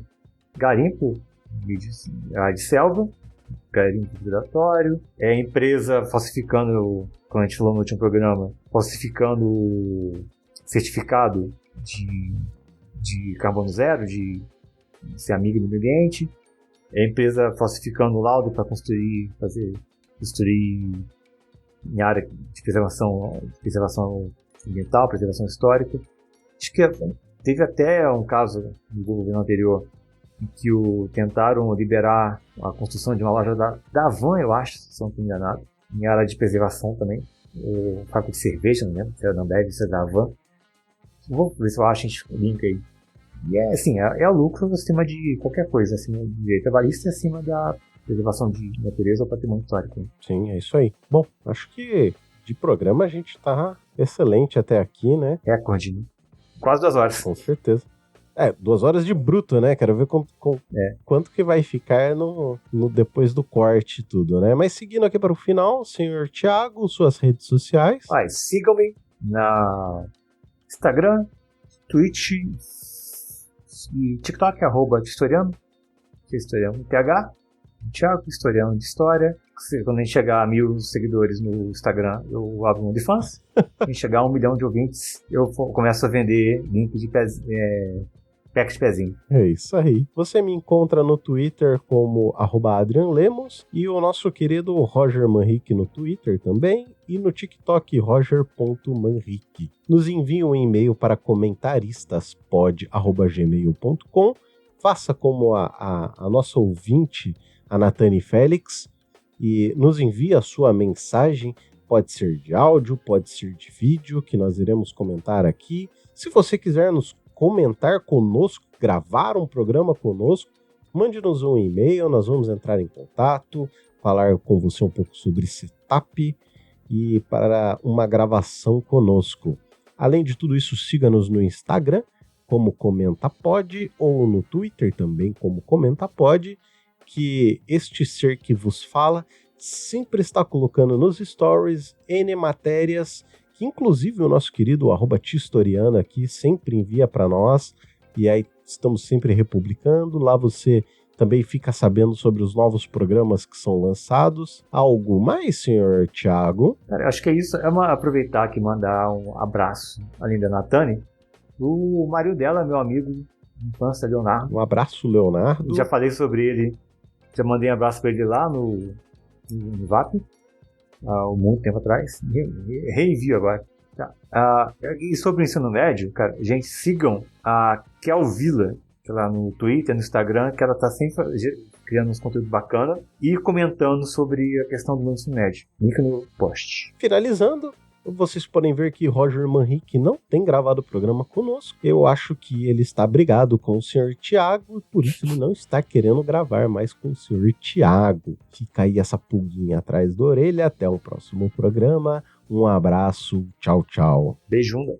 garimpo de selva, garimpo predatório, é a empresa falsificando, como a gente falou no último programa, falsificando certificado de carbono zero, de ser amigo do meio ambiente. É a empresa falsificando o laudo para construir em área de preservação ambiental, preservação histórica. Acho que teve até um caso no governo anterior em que tentaram liberar a construção de uma loja da Havan, eu acho, se não estou enganado, em área de preservação também. O fábrica de cerveja, não lembro se era da Ambev, se era da Havan. Vou ver se eu acho o link aí. E assim, é o lucro acima de qualquer coisa, acima do direito trabalhista e acima da preservação de natureza ou patrimônio histórico. Né? Sim, é isso aí. Bom, acho que de programa a gente tá excelente até aqui, né? Recorde, né? Quase 2 horas. Com certeza. 2 horas de bruto, né? Quero ver quanto que vai ficar no depois do corte e tudo, né? Mas seguindo aqui para o final, senhor Thiago, suas redes sociais. Sigam-me na Instagram, Twitch e TikTok, @Historiano, Historiano TH, Thiago, Historiano de História. Quando a gente chegar a 1.000 seguidores no Instagram, eu abro um OnlyFans. Quando a gente chegar a 1 milhão de ouvintes, eu começo a vender link de pack de pezinho. É isso aí. Você me encontra no Twitter como @AdrianLemos e o nosso querido Roger Manrique no Twitter também e no TikTok roger.manrique. Nos envie um e-mail para comentaristas@gmail.com. Faça como a nossa ouvinte, a Natane Félix, e nos envie a sua mensagem. Pode ser de áudio, pode ser de vídeo, que nós iremos comentar aqui. Se você quiser nos comentar conosco, gravar um programa conosco, mande-nos um e-mail, nós vamos entrar em contato, falar com você um pouco sobre setup e para uma gravação conosco. Além de tudo isso, siga-nos no Instagram, como ComentaPod, ou no Twitter também, como ComentaPod, que este ser que vos fala sempre está colocando nos stories N matérias que inclusive o nosso querido @Tistoriano aqui sempre envia para nós, e aí estamos sempre republicando. Lá você também fica sabendo sobre os novos programas que são lançados. Algo mais, senhor Thiago? Cara, acho que é isso. Aproveitar aqui e mandar um abraço, além da Natane, o marido dela, meu amigo de infância, Leonardo. Um abraço, Leonardo. Já falei sobre ele, já mandei um abraço para ele lá no VAP. Há muito tempo atrás, reenvio agora. Tá. E sobre o ensino médio, cara, gente, sigam a Kel Villa, que lá no Twitter, no Instagram, que ela tá sempre criando uns conteúdos bacanas e comentando sobre a questão do ensino médio. Link no post. Finalizando, vocês podem ver que Roger Manrique não tem gravado o programa conosco. Eu acho que ele está brigado com o senhor Thiago, e por isso ele não está querendo gravar mais com o senhor Thiago. Fica aí essa pulguinha atrás da orelha. Até o próximo programa. Um abraço. Tchau, tchau. Beijunda.